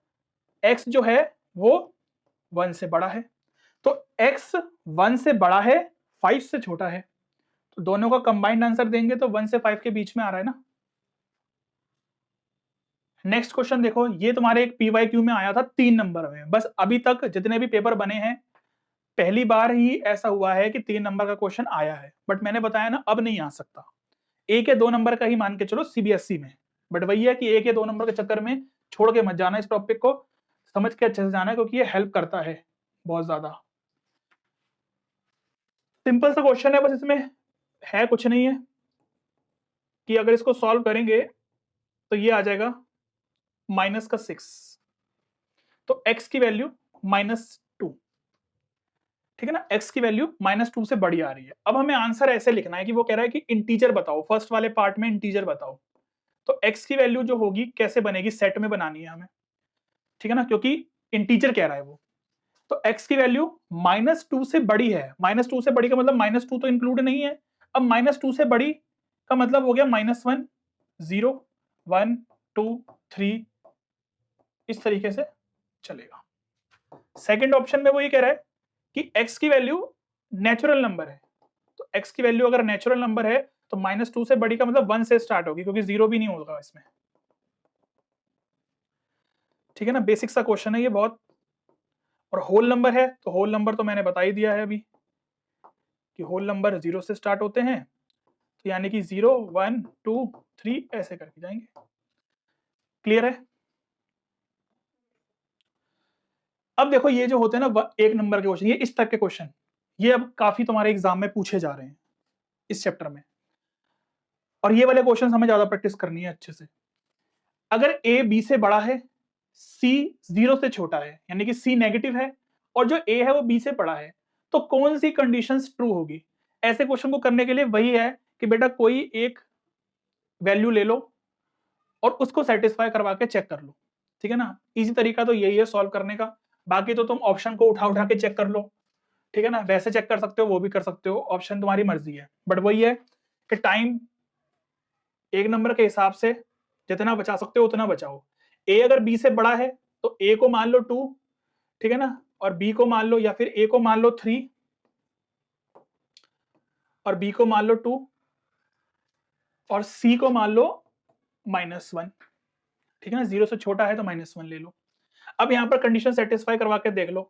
A: x जो है वो 1 से बड़ा है, तो x 1 से बड़ा है 5 से छोटा है, तो दोनों का कंबाइंड आंसर देंगे तो 1 से 5 के बीच में आ रहा है ना। नेक्स्ट क्वेश्चन देखो, ये तुम्हारे एक PYQ में आया था 3 नंबर में, बस अभी तक जितने भी पेपर बने हैं पहली बार ही ऐसा हुआ है कि 3 नंबर का क्वेश्चन आया है, बट मैंने बताया ना अब नहीं आ सकता। 1 या 2 नंबर का ही मान के चलो CBSE में, बट वही है कि 1 या 2 नंबर के चक्कर में छोड़ के मत जाना, इस टॉपिक को समझ के अच्छे से जाना है, क्योंकि ये हेल्प करता है बहुत ज्यादा। सिंपल सा क्वेश्चन है, बस इसमें है कुछ नहीं है कि अगर इसको सॉल्व करेंगे तो ये आ जाएगा -6, तो x की वैल्यू -2, ठीक है ना, x की वैल्यू -2 से बड़ी आ रही है। अब हमें आंसर ऐसे लिखना है कि वो कह रहा है कि इंटीजर बताओ, फर्स्ट वाले पार्ट में इंटीजर बताओ। तो x की वैल्यू जो होगी कैसे बनेगी, सेट में बनानी है हमें, ठीक है ना, क्योंकि इंटीजर कह रहा है वो। तो x की वैल्यू -2 से बड़ी है, -2 से बड़ी का मतलब -2 तो इंक्लूड नहीं है। अब -2 से बड़ी का मतलब हो गया -1, 0, 1, 2, 3, इस तरीके से चलेगा। सेकंड ऑप्शन में वो ये कह रहा है कि x की वैल्यू नेचुरल नंबर है। तो x की वैल्यू अगर नेचुरल नंबर है तो -2 से बड़ी का मतलब 1 से स्टार्ट होगी, क्योंकि 0 भी नहीं होगा इसमें। ठीक है ना, बेसिक सा क्वेश्चन है ये बहुत। और होल नंबर है तो होल नंबर तो मैंने बता ही दिया है अभी कि होल नंबर 0 से स्टार्ट होते हैं, तो यानी कि 0, 1, 2, 3 ऐसे करके जाएंगे। क्लियर है? अब देखो ये जो होते हैं ना एक नंबर के क्वेश्चन, ये इस टाइप के क्वेश्चन, ये अब काफी तुम्हारे एग्जाम में पूछे जा रहे हैं इस चैप्टर में, और ये वाले क्वेश्चन हमें ज्यादा प्रैक्टिस करनी है अच्छे से। अगर a b से बड़ा है, c 0 से छोटा है, यानी कि c नेगेटिव है, और जो a है वो b से बड़ा है, तो कौन सी कंडीशंस ट्रू होगी? ऐसे क्वेश्चन को करने के लिए वही है कि बेटा कोई एक वैल्यू ले लो और उसको सेटिस्फाई करवा के चेक कर लो। ठीक है ना, इजी तरीका तो यही है सॉल्व करने का। बाकी तो तुम ऑप्शन को उठा उठा के चेक कर लो, ठीक है ना, वैसे चेक कर सकते हो, वो भी कर सकते हो, ऑप्शन तुम्हारी मर्जी है। बट वही है कि टाइम एक नंबर के हिसाब से जितना बचा सकते हो उतना बचाओ। ए अगर बी से बड़ा है तो ए को मान लो 2, ठीक है ना, और बी को मान लो, या फिर ए को मान लो 3 और बी को मान लो 2 और सी को मान लो -1। ठीक है ना, 0 से छोटा है तो -1 ले लो। अब यहाँ पर कंडीशन सेटिस्फाई करवा के देख लो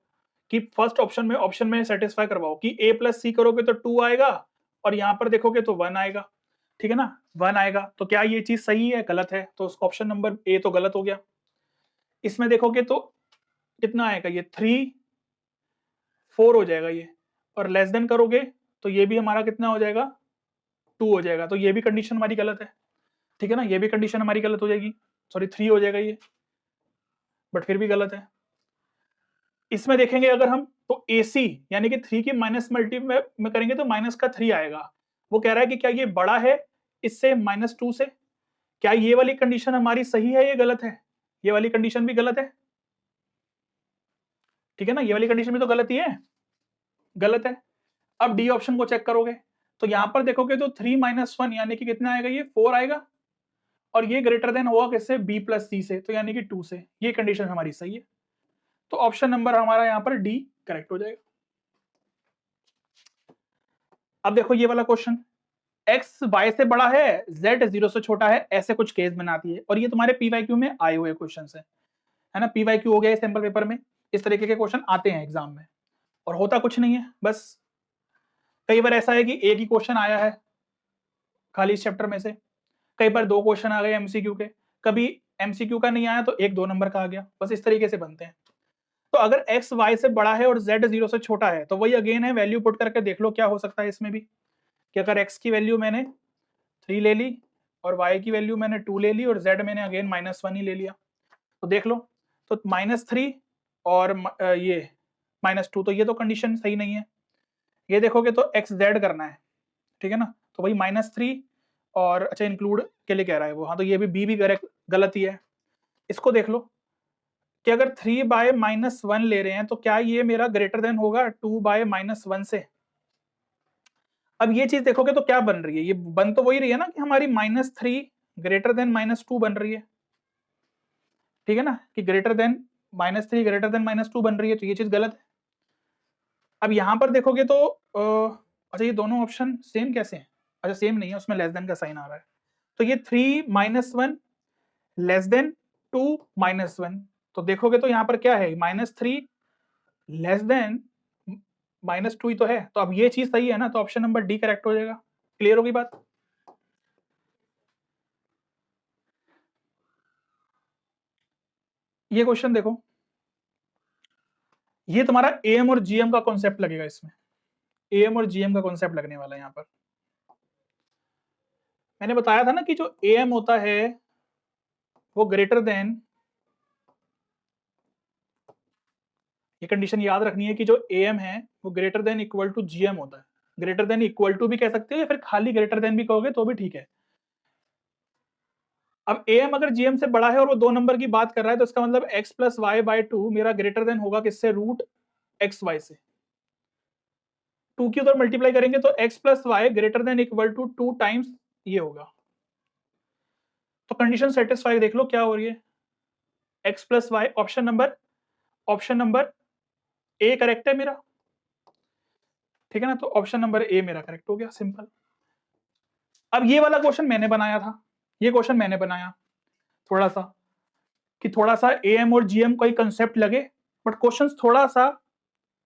A: कि फर्स्ट ऑप्शन में सेटिस्फाई करवाओ कि a प्लस सी करोगे तो 2 आएगा, और यहाँ पर देखोगे तो 1 आएगा। ठीक है ना, 1 आएगा, तो क्या ये चीज सही है गलत है? तो ऑप्शन नंबर ए तो गलत हो गया। इसमें देखोगे तो कितना आएगा, ये 3, 4 हो जाएगा ये, और लेस देन करोगे तो ये भी हमारा कितना हो जाएगा, 2 हो जाएगा, तो ये भी कंडीशन हमारी गलत है। ठीक है ना, ये भी कंडीशन हमारी गलत हो जाएगी, सॉरी 3 हो जाएगा ये, बट फिर भी गलत है। इसमें देखेंगे अगर हम तो AC यानी कि 3 की माइनस मल्टी में करेंगे तो माइनस का 3 आएगा। वो कह रहा है कि क्या ये बड़ा है इससे -2 से? क्या ये वाली कंडीशन हमारी सही है या गलत है? ये वाली कंडीशन भी गलत है। ठीक है ना, ये वाली कंडीशन भी तो गलत ही है, गलत है। अब डी ऑप्शन को चेक करोगे तो यहां पर देखोगे तो 3 - 1 यानी कि कितना आएगा, ये 4 आएगा, और ये ग्रेटर देन होगा किससे, B प्लस सी से, तो यानी कि 2 से। ये कंडीशन हमारी सही है, तो ऑप्शन नंबर हमारा यहाँ पर डी करेक्ट हो जाएगा। अब देखो ये वाला क्वेश्चन, x y से बड़ा है, z 0 से छोटा है, ऐसे कुछ केस बनाती है, और ये तुम्हारे पीवाईक्यू में आए हुए क्वेश्चन है ना, पीवाईक्यू हो गया सैंपल पेपर में, इस तरीके के क्वेश्चन आते हैं एग्जाम में, और होता कुछ नहीं है, बस कई बार ऐसा है कि एक ही क्वेश्चन आया है खाली इस चैप्टर में से, कई बार 2 क्वेश्चन आ गए एमसीक्यू के, कभी एमसीक्यू का नहीं आया तो 1-2 नंबर का आ गया, बस इस तरीके से बनते हैं। तो अगर x y से बड़ा है और z 0 से छोटा है, तो वही अगेन है, वैल्यू पुट करके देख लो क्या हो सकता है इसमें भी, कि अगर x की वैल्यू मैंने 3 ले ली और y की वैल्यू मैंने 2 ले ली और z मैंने अगेन -1 ही ले लिया, तो देख लो, तो -3 और ये -2, तो ये तो कंडीशन सही नहीं है। ये देखोगे तो x z करना है, ठीक है ना, तो वही -3 और अच्छा इंक्लूड के लिए कह रहा है वो, हाँ, तो ये भी b भी करेक्ट गलत ही है। इसको देख लो कि अगर 3 बाय -1 ले रहे हैं तो क्या ये मेरा ग्रेटर देन होगा 2 बाय -1 से? अब ये चीज देखोगे तो क्या बन रही है, ये बन तो वही रही है ना कि हमारी -3 ग्रेटर देन -2 बन रही है। ठीक है ना, कि ग्रेटर देन -3 ग्रेटर देन -2 बन रही है, तो ये चीज गलत है। अब यहां पर देखोगे तो अच्छा ये दोनों ऑप्शन सेम कैसे हैं? अच्छा सेम नहीं है, उसमें लेस देन का साइन आ रहा है, तो ये 3 -1 लेस देन 2 -1, तो देखोगे तो यहाँ पर क्या है, -3 लेस देन -2 ही तो है, तो अब ये चीज सही है ना, तो ऑप्शन नंबर डी करेक्ट हो जाएगा। क्लियर होगी बात? ये क्वेश्चन देखो, ये तुम्हारा एएम और जीएम का कॉन्सेप्ट लगेगा इसमें, एएम और जीएम का कॉन्सेप्ट लगने वाला है यहाँ पर। मैंने बताया था ना कि जो एएम होता है वो ग्रेटर देन ये कंडीशन याद रखनी है कि जो am है वो greater than equal to gm होता है। ग्रेटर देन इक्वल टू भी कह सकते हो या फिर खाली ग्रेटर देन भी कहोगे तो भी ठीक है। अब am अगर gm से बड़ा है और वो 2 नंबर की बात कर रहा है तो इसका मतलब x plus y by two मेरा ग्रेटर देन होगा किससे, रूट एक्स वाई से। 2 की उधर मल्टीप्लाई करेंगे तो x plus y greater than equal to 2 times ये होगा। तो कंडीशन सेटिस्फाई देख लो क्या हो रही है, x plus y, option number A correct है मेरा, ठीक है ना। तो ऑप्शन नंबर ए मेरा करेक्ट हो गया, सिंपल। अब ये वाला क्वेश्चन मैंने बनाया था, ये क्वेश्चन मैंने बनाया थोड़ा सा कि थोड़ा सा एम और जीएम कोई कंसेप्ट लगे, बट क्वेश्चन थोड़ा सा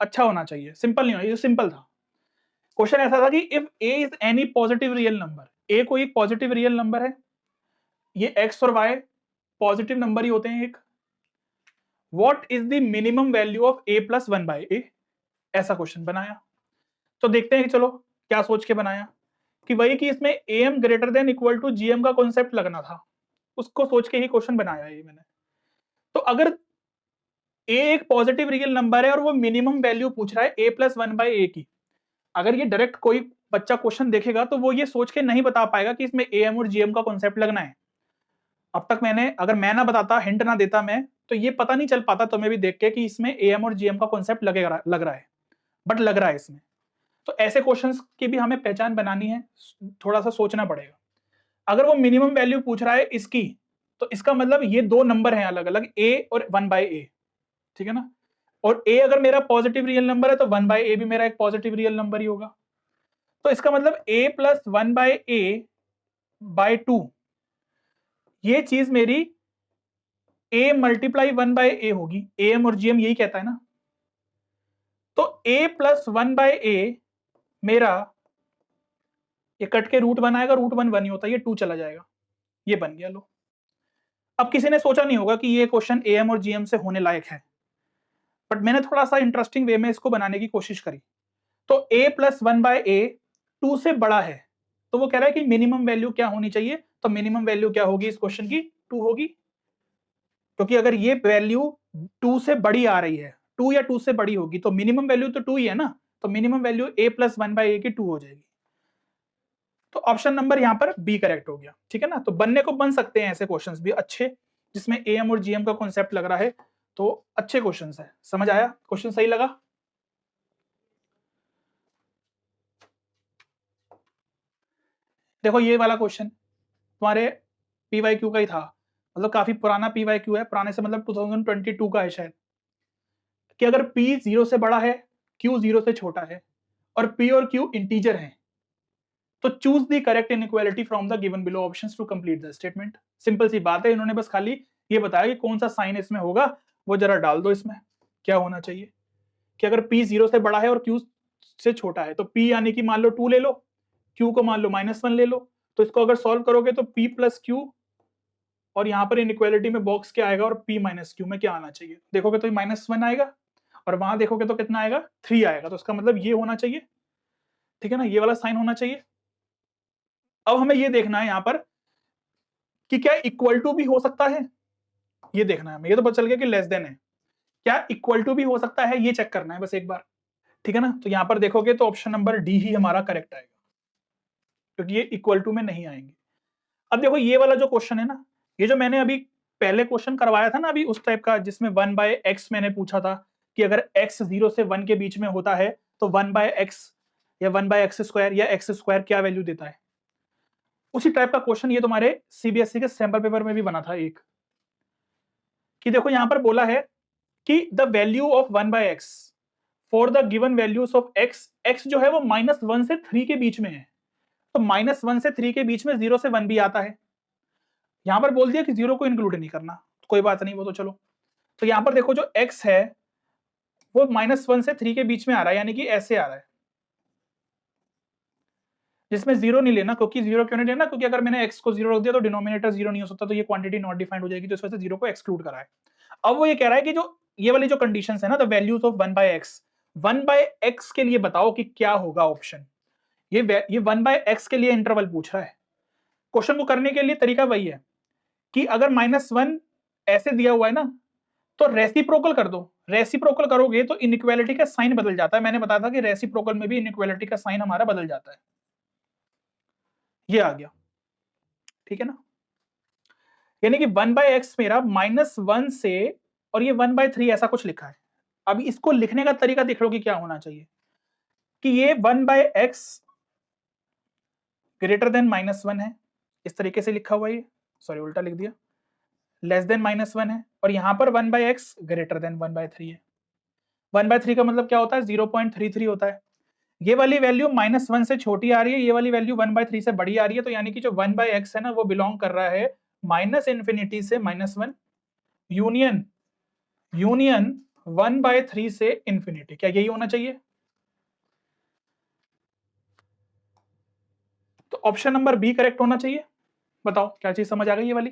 A: अच्छा होना चाहिए, सिंपल नहीं होना, ये सिंपल था। क्वेश्चन ऐसा था कि if A is any positive real number, A कोई एक पॉजिटिव रियल नंबर है, ये एक्स और वाई पॉजिटिव नंबर ही होते हैं एक, what is the minimum value of A plus one by A, ऐसा क्वेश्चन बनाया। तो देखते हैं कि चलो क्या सोच के बनाया, कि वही कि इसमें M greater than equal to GM का कॉन्सेप्ट लगना था, उसको सोच के ही क्वेश्चन बनाया ये मैंने। तो अगर ए एक पॉजिटिव रियल नंबर है और वो मिनिमम वैल्यू पूछ रहा है ए प्लस वन बाई ए की, अगर ये डायरेक्ट कोई बच्चा क्वेश्चन देखेगा तो वो ये सोच के नहीं बता पाएगा कि इसमें ए एम और जीएम का कॉन्सेप्ट लगना है। अब तक मैंने, अगर मैं ना बताता, हिंट ना देता मैं, तो ये पता नहीं चल पाता तुम्हें भी देख के कि इसमें ए एम और जीएम का कॉन्सेप्ट लग रहा है, बट लग रहा है इसमें। तो ऐसे क्वेश्चंस की भी हमें पहचान बनानी है, थोड़ा सा सोचना पड़ेगा। अगर वो मिनिमम वैल्यू पूछ रहा है इसकी, तो इसका मतलब ये दो नंबर हैं अलग अलग, ए और वन बाई ए, ठीक है ना। और ए अगर मेरा पॉजिटिव रियल नंबर है तो वन बाई ए भी मेरा एक पॉजिटिव रियल नंबर ही होगा। तो इसका मतलब A plus one by A by two, ये चीज मेरी A multiply one by A होगी, ए एम और जीएम यही कहता है ना। तो ए प्लस वन बाई ए मेरा, ये कट के रूट वन आएगा, रूट वन वन ही होता है, ये टू चला जाएगा, ये बन गया। लो, अब किसी ने सोचा नहीं होगा कि ये क्वेश्चन ए एम और जीएम से होने लायक है, बट मैंने थोड़ा सा इंटरेस्टिंग वे में इसको बनाने की कोशिश करी। तो a प्लस वन बाय ए 2 से बड़ा है, तो वो कह रहा है कि मिनिमम वैल्यू क्या होनी चाहिए, तो मिनिमम वैल्यू क्या होगी इस क्वेश्चन की, 2 होगी, क्योंकि अगर ये वैल्यू 2 से बड़ी आ रही है, 2 या 2 से बड़ी होगी तो मिनिमम वैल्यू तो 2 ही है ना, तो minimum value a plus one by A की 2 हो जाएगी। तो ऑप्शन नंबर यहाँ पर बी करेक्ट हो गया, ठीक है ना। तो बनने को बन सकते हैं ऐसे क्वेश्चंस भी अच्छे, जिसमें एम और जीएम का कॉन्सेप्ट लग रहा है, तो अच्छे क्वेश्चंस है। समझ आया, क्वेश्चन सही लगा? देखो ये वाला क्वेश्चन तुम्हारे पीवाईक्यू का ही था, मतलब काफी पुराना पीवाईक्यू है, पुराने से मतलब 2022 का है शायद, कि अगर p 0 से बड़ा है, q 0 से छोटा है और p और q इंटीजर हैं, तो choose the correct inequality from the given below options to complete the statement. Simple सी बात है, इन्होंने बस खाली ये बताया कि कौन सा साइन इसमें होगा, वो जरा डाल दो इसमें क्या होना चाहिए, कि अगर p 0 से बड़ा है और q से छोटा है, तो p यानी कि मान लो 2 ले लो, q को मान लो -1 ले लो, तो इसको अगर सॉल्व करोगे तो p प्लस q, और यहाँ पर इनइक्वालिटी में बॉक्स क्या आएगा और p माइनस q में क्या आना चाहिए, देखोगे तो -1 आएगा, और वहां देखोगे तो कितना आएगा, 3 आएगा, तो इसका मतलब ये होना चाहिए, ठीक है ना, ये वाला साइन होना चाहिए। अब हमें ये देखना है यहाँ पर कि क्या इक्वल टू भी हो सकता है, ये देखना है हमें, ये तो पता चल गया कि लेस देन है, क्या इक्वल टू भी हो सकता है ये चेक करना है बस एक बार, ठीक है ना। तो यहाँ पर देखोगे तो ऑप्शन नंबर डी ही हमारा करेक्ट आएगा, क्योंकि ये इक्वल टू में नहीं आएंगे। अब देखो ये वाला जो क्वेश्चन है ना, ये जो मैंने अभी पहले क्वेश्चन करवाया था ना अभी उस टाइप का, जिसमें 1 बाय एक्स मैंने पूछा था कि अगर x 0 से 1 के बीच में होता है तो 1 बाय एक्स या 1 बाय एक्स स्क्वायर या एक्स स्क्वायर क्या वैल्यू देता है, उसी टाइप का क्वेश्चन ये तुम्हारे सीबीएसई के सैंपल पेपर में भी बना था एक, कि देखो यहां पर बोला है कि the value of 1 by x for the given values of x, x जो है वो -1 से 3 के बीच में है, तो -1 से 3 के बीच में 0 से 1 भी आता है। यहां पर बोल दिया कि 0 को इंक्लूड नहीं करना, तो कोई बात नहीं, वो तो चलो। तो यहां पर देखो जो x है वो -1 से 3 के बीच में आ रहा है, यानी कि ऐसे आ रहा है, जिसमें 0 नहीं लेना, क्योंकि 0 क्यों नहीं लेना, क्योंकि अगर मैंने x को 0 रख दिया तो डिनोमिनेटर 0 नहीं हो सकता, तो ये क्वांटिटी नॉट डिफाइंड हो जाएगी, तो इस वजह से 0 को एक्सक्लूड करा है। अब वो ये कह रहा है कि जो ये वाली जो कंडीशंस है ना, the values of 1 by x, 1 by x के लिए बताओ कि क्या होगा ऑप्शन, ये 1 बाय एक्स के लिए इंटरवल पूछ रहा है। क्वेश्चन को करने के लिए तरीका वही है कि अगर -1 ऐसे दिया हुआ है ना, तो रेसिप्रोकल कर दो, रेसिप्रोकल करोगे तो इनइक्वालिटी का साइन बदल जाता है। मैंने बताया था कि रेसिप्रोकल में भी इनइक्वालिटी का साइन हमारा बदल जाता है। ये आ गया, ठीक है ना। यानी कि 1/x मेरा -1 से, और ये 1/3 ऐसा कुछ लिखा है। अब इसको लिखने का तरीका देख लो कि क्या होना चाहिए, कि ये 1/x ग्रेटर देन -1 है, इस तरीके से लिखा हुआ है। सॉरी उल्टा लिख दिया, लेस देन -1 है, और यहां पर 1/x ग्रेटर देन 1/3 है। 1/3 का मतलब क्या होता है, 0.33 होता है। ये वाली वैल्यू -1 से छोटी आ रही है, ये वाली वैल्यू 1/3 से बड़ी आ रही है, तो यानी कि जो 1/x है ना वो बिलोंग कर रहा है -∞ से -1 यूनियन 1/3 से इंफिनिटी। क्या यही होना चाहिए? तो ऑप्शन नंबर बी करेक्ट होना चाहिए। बताओ क्या चीज समझ आ गई ये वाली?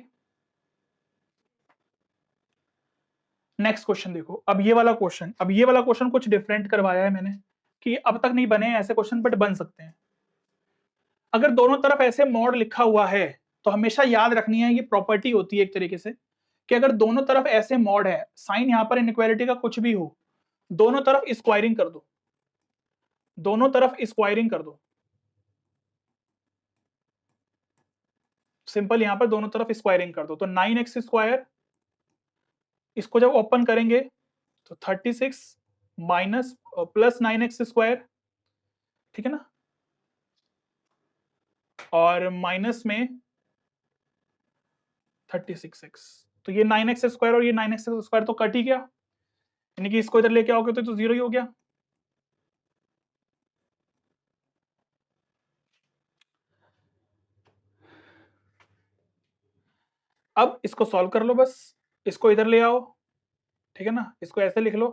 A: नेक्स्ट क्वेश्चन देखो। अब ये वाला क्वेश्चन कुछ डिफरेंट करवाया है मैंने, कि अब तक नहीं बने हैं ऐसे क्वेश्चन बट बन सकते हैं। अगर दोनों तरफ ऐसे मॉड लिखा हुआ है तो हमेशा याद रखनी है, ये प्रॉपर्टी होती है एक तरीके से, कि अगर दोनों तरफ ऐसे मॉड है, साइन यहां पर इनइक्वालिटी का कुछ भी हो, दोनों तरफ स्क्वायरिंग कर दो, दोनों तरफ स्क्वायरिंग कर दो। सिंपल, यहां पर दोनों तरफ स्क्वायरिंग कर दो, तो 9x स्क्वायर, इसको जब ओपन करेंगे तो 36 माइनस प्लस 9x स्क्वायर, ठीक है ना, और माइनस में 36x। तो ये 9x स्क्वायर और ये 9x स्क्वायर तो कट ही गया, यानी कि इसको इधर लेके आओगे तो 0 ही हो गया। अब इसको सॉल्व कर लो बस, इसको इधर ले आओ, ठीक है ना, इसको ऐसे लिख लो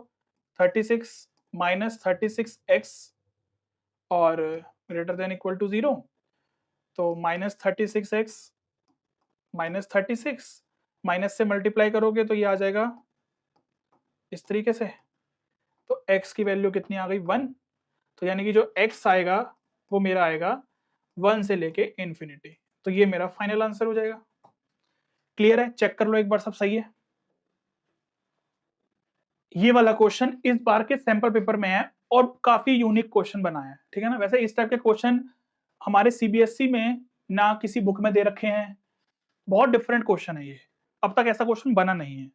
A: 36 माइनस 36x और ग्रेटर देन इक्वल टू 0, तो -36x -36 माइनस से मल्टीप्लाई करोगे तो ये आ जाएगा इस तरीके से, तो x की वैल्यू कितनी आ गई 1, तो यानी कि जो x आएगा वो मेरा आएगा 1 से लेके इंफिनिटी, तो ये मेरा फाइनल आंसर हो जाएगा। क्लियर है? चेक कर लो एक बार सब सही है। ये वाला क्वेश्चन इस बार के सैंपल पेपर में है और काफी यूनिक क्वेश्चन बनाया है, ठीक है ना। वैसे इस टाइप के क्वेश्चन हमारे सीबीएसई में ना किसी बुक में दे रखे हैं, बहुत डिफरेंट क्वेश्चन है ये, अब तक ऐसा क्वेश्चन बना नहीं है,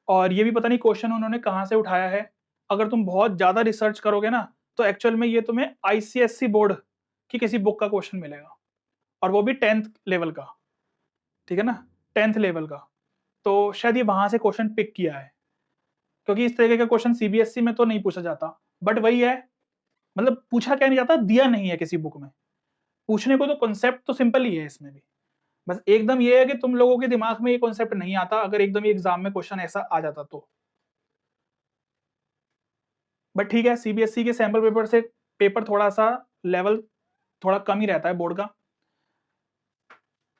A: और ये भी पता नहीं क्वेश्चन उन्होंने कहाँ से उठाया है। अगर तुम बहुत ज्यादा रिसर्च करोगे ना तो एक्चुअल में ये तुम्हें आईसीएससी बोर्ड की किसी बुक का क्वेश्चन मिलेगा, और वो भी 10th लेवल का, ठीक है ना, 10th लेवल का, तो शायद ये वहां से क्वेश्चन पिक किया है, क्योंकि इस तरीके का क्वेश्चन सीबीएसई में तो नहीं पूछा जाता। बट वही है, मतलब पूछा क्या नहीं जाता, दिया नहीं है किसी बुक में, पूछने को तो कॉन्सेप्ट तो सिंपल ही है इसमें भी, बस एकदम ये है कि तुम लोगों के दिमाग में ये कॉन्सेप्ट नहीं आता अगर एकदम ये एग्जाम में क्वेश्चन ऐसा आ जाता तो। बट ठीक है, सीबीएसई के सैंपल पेपर से पेपर थोड़ा सा लेवल थोड़ा कम ही रहता है बोर्ड का।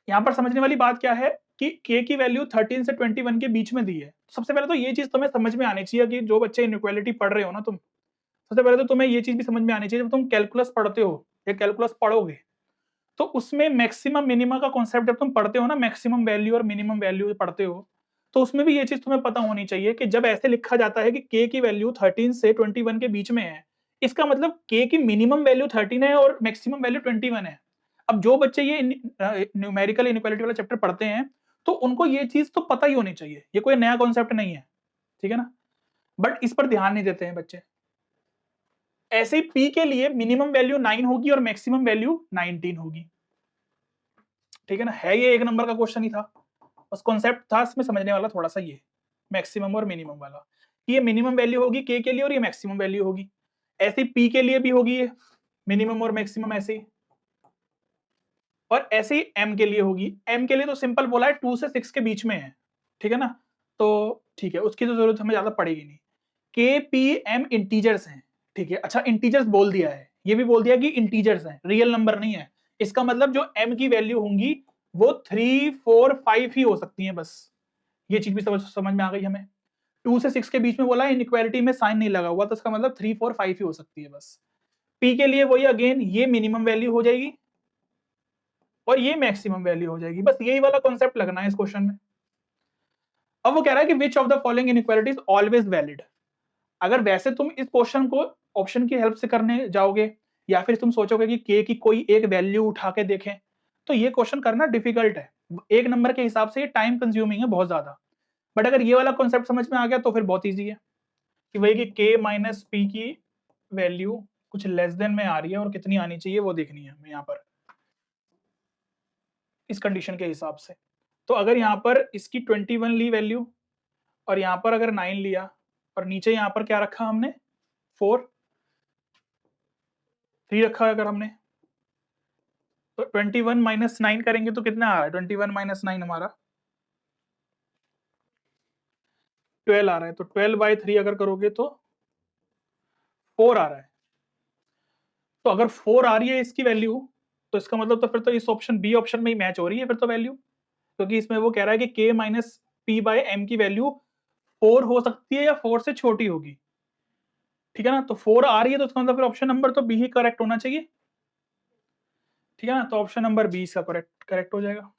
A: यहां पर समझने वाली बात क्या है कि k की वैल्यू 13 से 21 के बीच में दी है। सबसे पहले तो ये चीज तुम्हें समझ में आनी चाहिए कि जो बच्चे इनइक्वालिटी पढ़ रहे हो ना तुम, सबसे पहले तो तुम्हें ये चीज भी समझ में आनी चाहिए, जब तुम कैलकुलस पढ़ते हो या कैलकुलस पढ़ोगे तो उसमें मैक्सिमम मिनिमा का कॉन्सेप्ट जब तुम पढ़ते हो ना, मैक्सिमम वैल्यू और मिनिमम वैल्यू पढ़ते हो, तो उसमें भी ये चीज तुम्हें पता होनी चाहिए कि जब ऐसे लिखा जाता है कि k की वैल्यू 13 से 21 के बीच में है, इसका मतलब k की मिनिमम वैल्यू 13 है और मैक्सिमम वैल्यू 21 है। अब जो बच्चे ये न्यूमेरिकल इनइक्वालिटी वाला चैप्टर पढ़ते हैं तो उनको ये चीज तो पता ही होनी चाहिए, ये कोई नया कॉन्सेप्ट नहीं है, ठीक है ना, बट इस पर ध्यान नहीं देते हैं बच्चे। ऐसे ही p के लिए मिनिमम वैल्यू 9 होगी और मैक्सिमम वैल्यू 19 होगी, ठीक है ना, है ये एक नंबर का क्वेश्चन ही था, बस कॉन्सेप्ट था इसमें समझने वाला थोड़ा सा ये मैक्सिमम और मिनिमम वाला, कि ये मिनिमम वैल्यू होगी k के लिए और ये मैक्सिमम वैल्यू होगी, ऐसे ही p के लिए भी होगी ये मिनिमम और मैक्सिमम ऐसे ही, और ऐसे ही m के लिए होगी। m के लिए तो सिंपल बोला है 2 से 6 के बीच में है, ठीक है ना, तो ठीक है उसकी तो जरूरत हमें ज्यादा पड़ेगी नहीं। k p m इंटीजर्स हैं, ठीक है, अच्छा इंटीजर्स बोल दिया है, ये भी बोल दिया कि इंटीजर्स हैं, रियल नंबर नहीं है, इसका मतलब जो m की वैल्यू होंगी वो 3 4 5 ही हो सकती हैं बस, ये चीज भी समझ में आ गई हमें। 2 से 6 के बीच में बोला इनइक्वालिटी में साइन नहीं लगा हुआ, तो इसका मतलब 3 4 5 ही हो सकती है बस। p के लिए वही अगेन ये मिनिमम वैल्यू हो जाएगी और ये मैक्सिमम वैल्यू हो जाएगी, बस यही वाला कॉन्सेप्ट लगना है इस क्वेश्चन में। अब वो कह रहा है कि which of the following inequality is always valid, अगर वैसे तुम इस क्वेश्चन को ऑप्शन की हेल्प से करने जाओगे या फिर तुम सोचोगे कि के की कोई एक वैल्यू उठा के देखें, तो ये क्वेश्चन करना डिफिकल्ट है। एक नंबर के हिसाब से ये टाइम कंज्यूमिंग है बहुत ज्यादा। बट अगर ये वाला कॉन्सेप्ट समझ में आ गया तो फिर बहुत ईजी है कि वही कि के माइनस पी की वैल्यू कुछ लेस देन में आ रही है और कितनी आनी चाहिए वो देखनी है हमें यहाँ पर इस कंडीशन के हिसाब से। तो अगर यहाँ पर इसकी 21 ली वैल्यू और यहाँ पर अगर 9 लिया और नीचे यहाँ पर क्या रखा हमने 4 3 रखा अगर हमने, तो 21 माइनस 9 करेंगे तो कितना आ रहा है? 21 माइनस 9 हमारा 12 आ रहा है। तो 12/3 अगर करोगे तो 4 आ रहा है। तो अगर 4 आ रही है इसकी वैल्यू तो इसका मतलब तो फिर तो इस ऑप्शन बी ऑप्शन में ही मैच हो रही है फिर तो वैल्यू, क्योंकि इसमें वो कह रहा है कि के माइनस पी बाय एम की वैल्यू 4 हो सकती है या 4 से छोटी होगी। ठीक है ना, तो 4 आ रही है तो इसका मतलब फिर ऑप्शन नंबर तो बी ही करेक्ट होना चाहिए। ठीक है ना, तो ऑप्शन नंबर बी इसका करेक्ट हो जाएगा।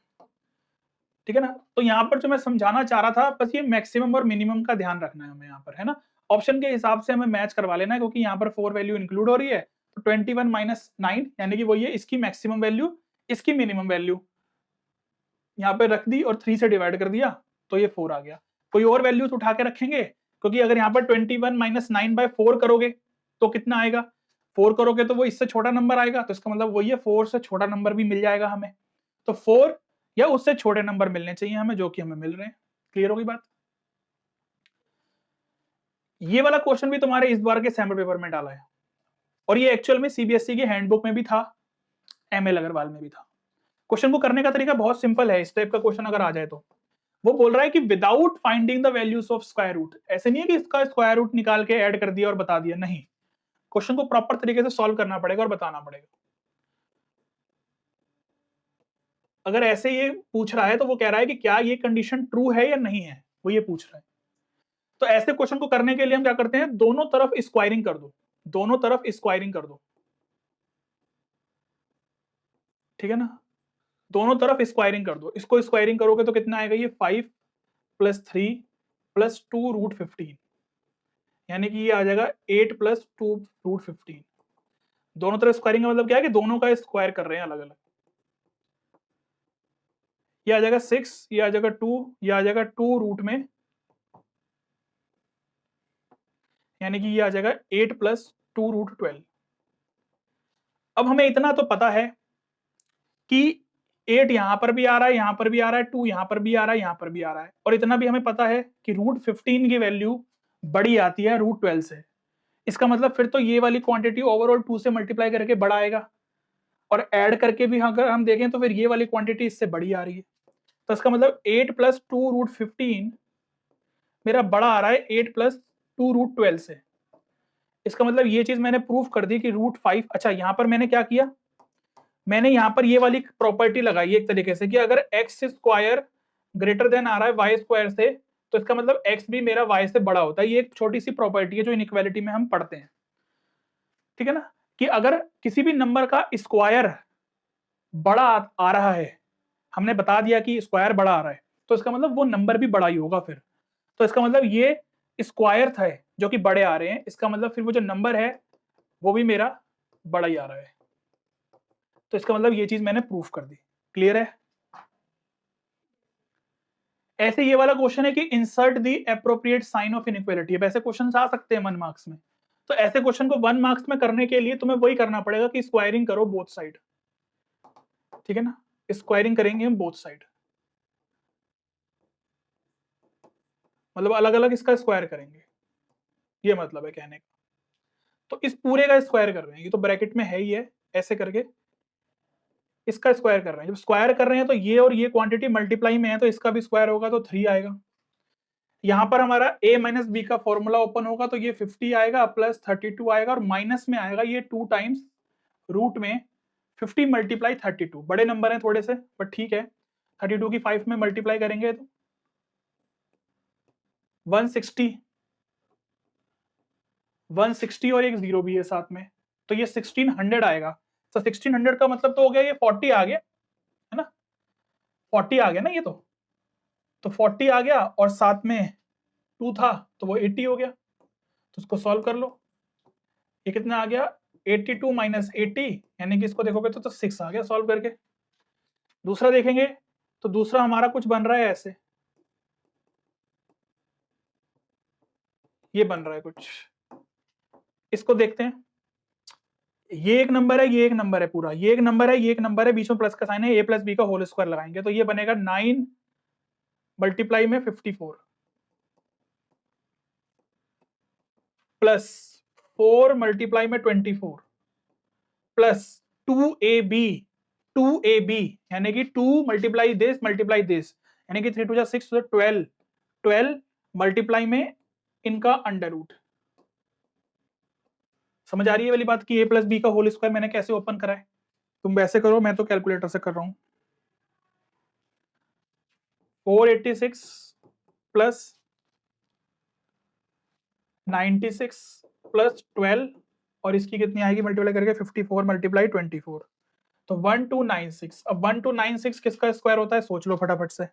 A: ठीक है ना, तो यहाँ पर जो मैं समझाना चाह रहा था बस ये मैक्सिमम और मिनिमम का ध्यान रखना है हमें यहाँ पर, है ना। ऑप्शन के हिसाब से हमें मैच करवा लेना है क्योंकि यहाँ पर 4 वैल्यू इंक्लूड हो रही है। तो 21 माइनस 9 यानी कि वही है इसकी मैक्सिमम वैल्यू, इसकी मिनिमम वैल्यू यहाँ पे रख दी और 3 से डिवाइड कर दिया तो ये 4 आ गया। कोई और वैल्यूज उठा के रखेंगे क्योंकि अगर यहाँ पर 21 माइनस 9/4 करोगे तो कितना आएगा? 4 करोगे तो वो इससे छोटा नंबर आएगा, तो इसका मतलब वही है 4 से छोटा नंबर भी मिल जाएगा हमें। तो 4 या उससे छोटे नंबर मिलने चाहिए हमें, जो कि हमें मिल रहे हैं। क्लियर होगी बात? ये वाला क्वेश्चन भी तुम्हारे इस बार के सैम्पल पेपर में डाला है और ये एक्चुअल में सीबीएसई की हैंडबुक में भी था, एमएल अग्रवाल में भी था। क्वेश्चन को करने का तरीका बहुत सिंपल है। इस टाइप का क्वेश्चन अगर आ जाए तो वो बोल रहा है कि without finding the values of square root, ऐसे नहीं है कि इसका स्क्वायर रूट निकाल के ऐड कर दिया और बता दिया, नहीं, क्वेश्चन को प्रॉपर तरीके से सॉल्व करना पड़ेगा और बताना पड़ेगा। अगर ऐसे ये पूछ रहा है तो वो कह रहा है कि क्या ये कंडीशन ट्रू है या नहीं है, वो ये पूछ रहा है। तो ऐसे क्वेश्चन को करने के लिए हम क्या करते हैं, दोनों तरफ स्क्वायरिंग कर दो, दोनों तरफ स्क्वायरिंग कर दो। ठीक है ना, दोनों तरफ स्क्वायरिंग कर दो। इसको स्क्वायरिंग करोगे तो कितना आएगा? ये 5 + 3 + 2√15, यानी कि ये आ जाएगा 8 + 2√15। दोनों तरफ स्क्वायरिंग का मतलब क्या है कि दोनों का स्क्वायर कर रहे हैं अलग अलग। ये आ जाएगा 6, ये आ जाएगा 2, ये आ जाएगा 2 रूट में, यानी कि ये आ जाएगा 8 + 2√12। अब हमें इतना तो पता है कि 8 यहां पर भी आ रहा है, यहां पर भी आ रहा है, 2 यहां पर भी आ रहा है, यहां पर भी आ रहा है, और इतना भी हमें पता है कि √15 की वैल्यू बड़ी आती है √12 से। इसका मतलब फिर तो ये वाली क्वांटिटी ओवरऑल 2 से मल्टीप्लाई करके बड़ा आएगा, और ऐड करके भी अगर हम देखें तो फिर ये वाली क्वांटिटी इससे बड़ी आ रही है। तो इसका मतलब 8 + 2√15 मेरा बड़ा आ रहा है 8 + 2√12 से। इसका मतलब ये चीज मैंने प्रूफ कर दी कि √5। अच्छा, यहाँ पर मैंने क्या किया, मैंने यहाँ पर ये वाली प्रॉपर्टी लगाई एक तरीके से कि अगर एक्स स्क्वायर ग्रेटर देन आ रहा है वाई स्क्वायर से, तो इसका मतलब एक्स भी मेरा वाई से बड़ा होता है। ये एक छोटी सी प्रॉपर्टी है जो इनइक्वालिटी में हम पढ़ते हैं। ठीक है ना, कि अगर किसी भी नंबर का स्क्वायर बड़ा आ रहा है, हमने बता दिया कि स्क्वायर बड़ा आ रहा है, तो इसका मतलब वो नंबर भी बड़ा ही होगा फिर। तो इसका मतलब ये स्क्वायर था जो कि बड़े आ रहे हैं, इसका मतलब फिर वो जो नंबर है वो भी मेरा बड़ा ही आ रहा है। तो इसका मतलब ये चीज मैंने प्रूफ कर दी। क्लियर है? ऐसे ये वाला क्वेश्चन है कि insert the appropriate sign of inequality. वैसे क्वेश्चन आ सकते हैं 1 मार्क्स में, तो ऐसे क्वेश्चन को 1 मार्क्स में करने के लिए तुम्हें वही करना पड़ेगा कि स्क्वायरिंग करो बोथ साइड। ठीक है ना, स्क्वायरिंग करेंगे हम बोथ साइड, मतलब अलग अलग इसका स्क्वायर करेंगे, ये मतलब है कहने का। तो इस पूरे का स्क्वायर कर रहे हैं, ये तो ब्रैकेट में है ही है, ऐसे करके इसका स्क्वायर कर रहे हैं। जब स्क्वायर कर रहे हैं तो ये और ये क्वांटिटी मल्टीप्लाई में है, तो इसका भी स्क्वायर होगा तो 3 आएगा। यहाँ पर हमारा a माइनस बी का फॉर्मूला ओपन होगा तो ये 50 आएगा प्लस 32 आएगा, और माइनस में आएगा ये 2 टाइम्स रूट में 50 × 32। बड़े नंबर हैं थोड़े से बट ठीक है, 32 की 5 में मल्टीप्लाई करेंगे तो 160 और एक जीरो भी है साथ में, तो ये 1600 आएगा। तो 1600 का मतलब तो हो गया ये 40 आ गया, है ना, 40 आ गया ना ये तो 40 आ गया और साथ में 2 था तो वो 80 हो गया। तो उसको सॉल्व कर लो। ये कितना आ गया 82 माइनस 80, यानी कि इसको देखोगे तो 6 आ गया सॉल्व करके। दूसरा देखेंगे तो दूसरा हमारा कुछ बन रहा है ऐसे, ये बन रहा है कुछ, इसको देखते हैं। ये एक नंबर है, ये एक नंबर है, पूरा ये एक नंबर है, ये एक नंबर है, बीच में प्लस का साइन है, a प्लस बी का होल स्क्वायर लगाएंगे तो ये बनेगा 9 मल्टीप्लाई में 54 प्लस 4 मल्टीप्लाई में 24 प्लस 2ab 2ab यानी कि 2 मल्टीप्लाई दिस यानी कि 3 2 6 तो 12 मल्टीप्लाई में इनका अंडर रूट। समझ आ रही है वाली बात कि a प्लस बी का होल स्क्वायर मैंने कैसे ओपन करा है? तुम वैसे करो, मैं तो कैलकुलेटर से कर रहा हूं। 486 प्लस 96 प्लस 12 और इसकी कितनी आएगी मल्टीप्लाई करके 54 मल्टीप्लाई 24 तो 1296। अब 1296 किसका स्क्वायर होता है सोच लो फटाफट से।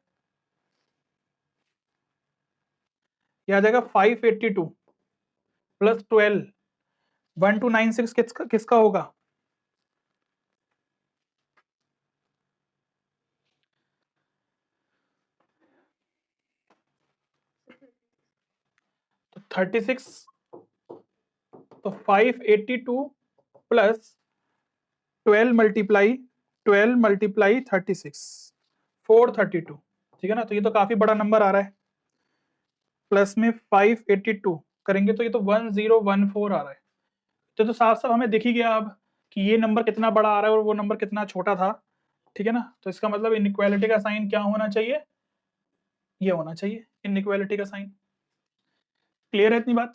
A: यह आ जाएगा 582 प्लस 12। 1296 किसका होगा? तो 36 तो 582 प्लस 12 मल्टीप्लाई 36 432। ठीक है ना, तो ये तो काफी बड़ा नंबर आ रहा है। प्लस में 582 करेंगे तो ये तो 1014 आ रहा है। तो साफ साफ हमें दिख ही गया अब कि ये नंबर कितना बड़ा आ रहा है और वो नंबर कितना छोटा था। ठीक है ना, तो इसका मतलब इनइक्वालिटी का साइन क्या होना चाहिए? ये होना चाहिए इनइक्वालिटी का साइन। क्लियर है इतनी बात?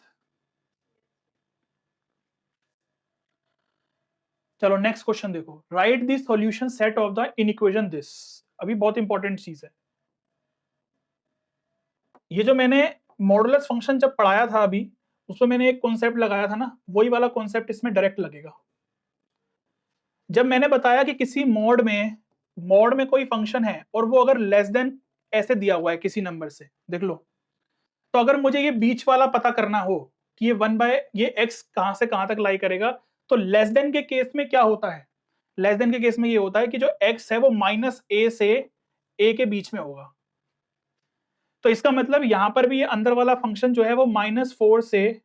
A: चलो नेक्स्ट क्वेश्चन देखो। Right the solution set of the inequation this. अभी बहुत इंपॉर्टेंट चीज है ये, जो मैंने मॉडुलस फंक्शन जब पढ़ाया था अभी, उसमें मैंने एक कॉन्सेप्ट लगाया था ना, वही वाला कॉन्सेप्ट इसमें डायरेक्ट लगेगा। जब मैंने बताया कि किसी मॉड में कोई फंक्शन है और वो अगर लेस देन ऐसे दिया हुआ है किसी नंबर से, देख लो, तो अगर मुझे ये बीच वाला पता करना हो कि ये 1 बाय ये एक्स कहां से कहां तक लाई करेगा, तो लेस देन के केस में क्या होता है? लेस देन के केस में ये होता है कि जो एक्स है वो माइनस ए से ए के बीच में होगा। तो इसका मतलब यहां पर भी ये अंदर वाला फंक्शन जो है वो -4 से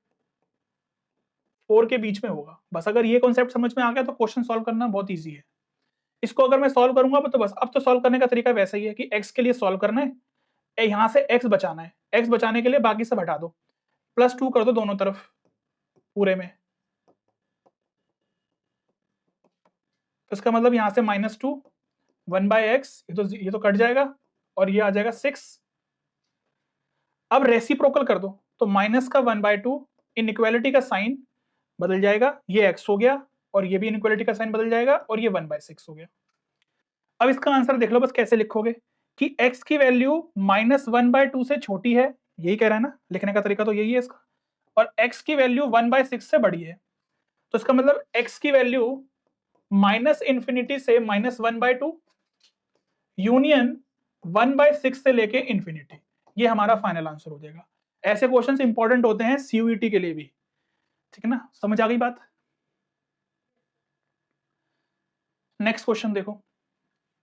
A: 4 के बीच में होगा। बस अगर ये कॉन्सेप्ट समझ में आ गया तो क्वेश्चन सॉल्व करना बहुत ईजी है। इसको अगर मैं सॉल्व करूंगा तो बस, अब तो सॉल्व करने का तरीका वैसा ही है कि एक्स के लिए सॉल्व करना है, यहां से एक्स बचाना है, एक्स बचाने के लिए बाकी सब हटा दो, +2 कर दो दोनों तरफ पूरे में। तो इसका मतलब यहां से -2 1/x, ये तो कट जाएगा और ये आ जाएगा 6। अब रेसिप्रोकल कर दो तो माइनस का 1/2 इनइक्वालिटी का साइन बदल जाएगा, ये x हो गया और ये भी इनइक्वालिटी का साइन बदल जाएगा और ये 1/6 हो गया। अब इसका आंसर देख लो बस कैसे लिखोगे कि x की वैल्यू -1/2 से छोटी है, यही कह रहा है ना, लिखने का तरीका तो यही है इसका, और x की वैल्यू 1/6 से बड़ी है। तो इसका मतलब x की वैल्यू -∞ से -1/2 यूनियन 1/6 से लेके इंफिनिटी, ये हमारा फाइनल आंसर हो जाएगा। ऐसे क्वेश्चंस इंपॉर्टेंट होते हैं सीयूईटी के लिए भी। ठीक है ना, समझ आ गई बात? नेक्स्ट क्वेश्चन देखो,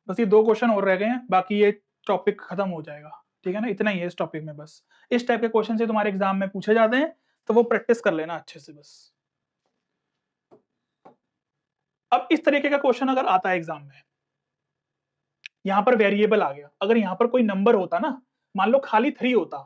A: बस ये 2 क्वेश्चन और रह गए हैं, बाकी ये टॉपिक खत्म हो जाएगा। ठीक है ना, इतना ही है इस टॉपिक में। बस इस टाइप के क्वेश्चन से तुम्हारे एग्जाम में पूछे जाते हैं, तो वो प्रैक्टिस कर लेना अच्छे से बस। अब इस तरीके का क्वेश्चन अगर आता है एग्जाम में, यहां पर वेरिएबल आ गया, अगर यहां पर कोई नंबर होता ना, मान लो खाली 3 होता,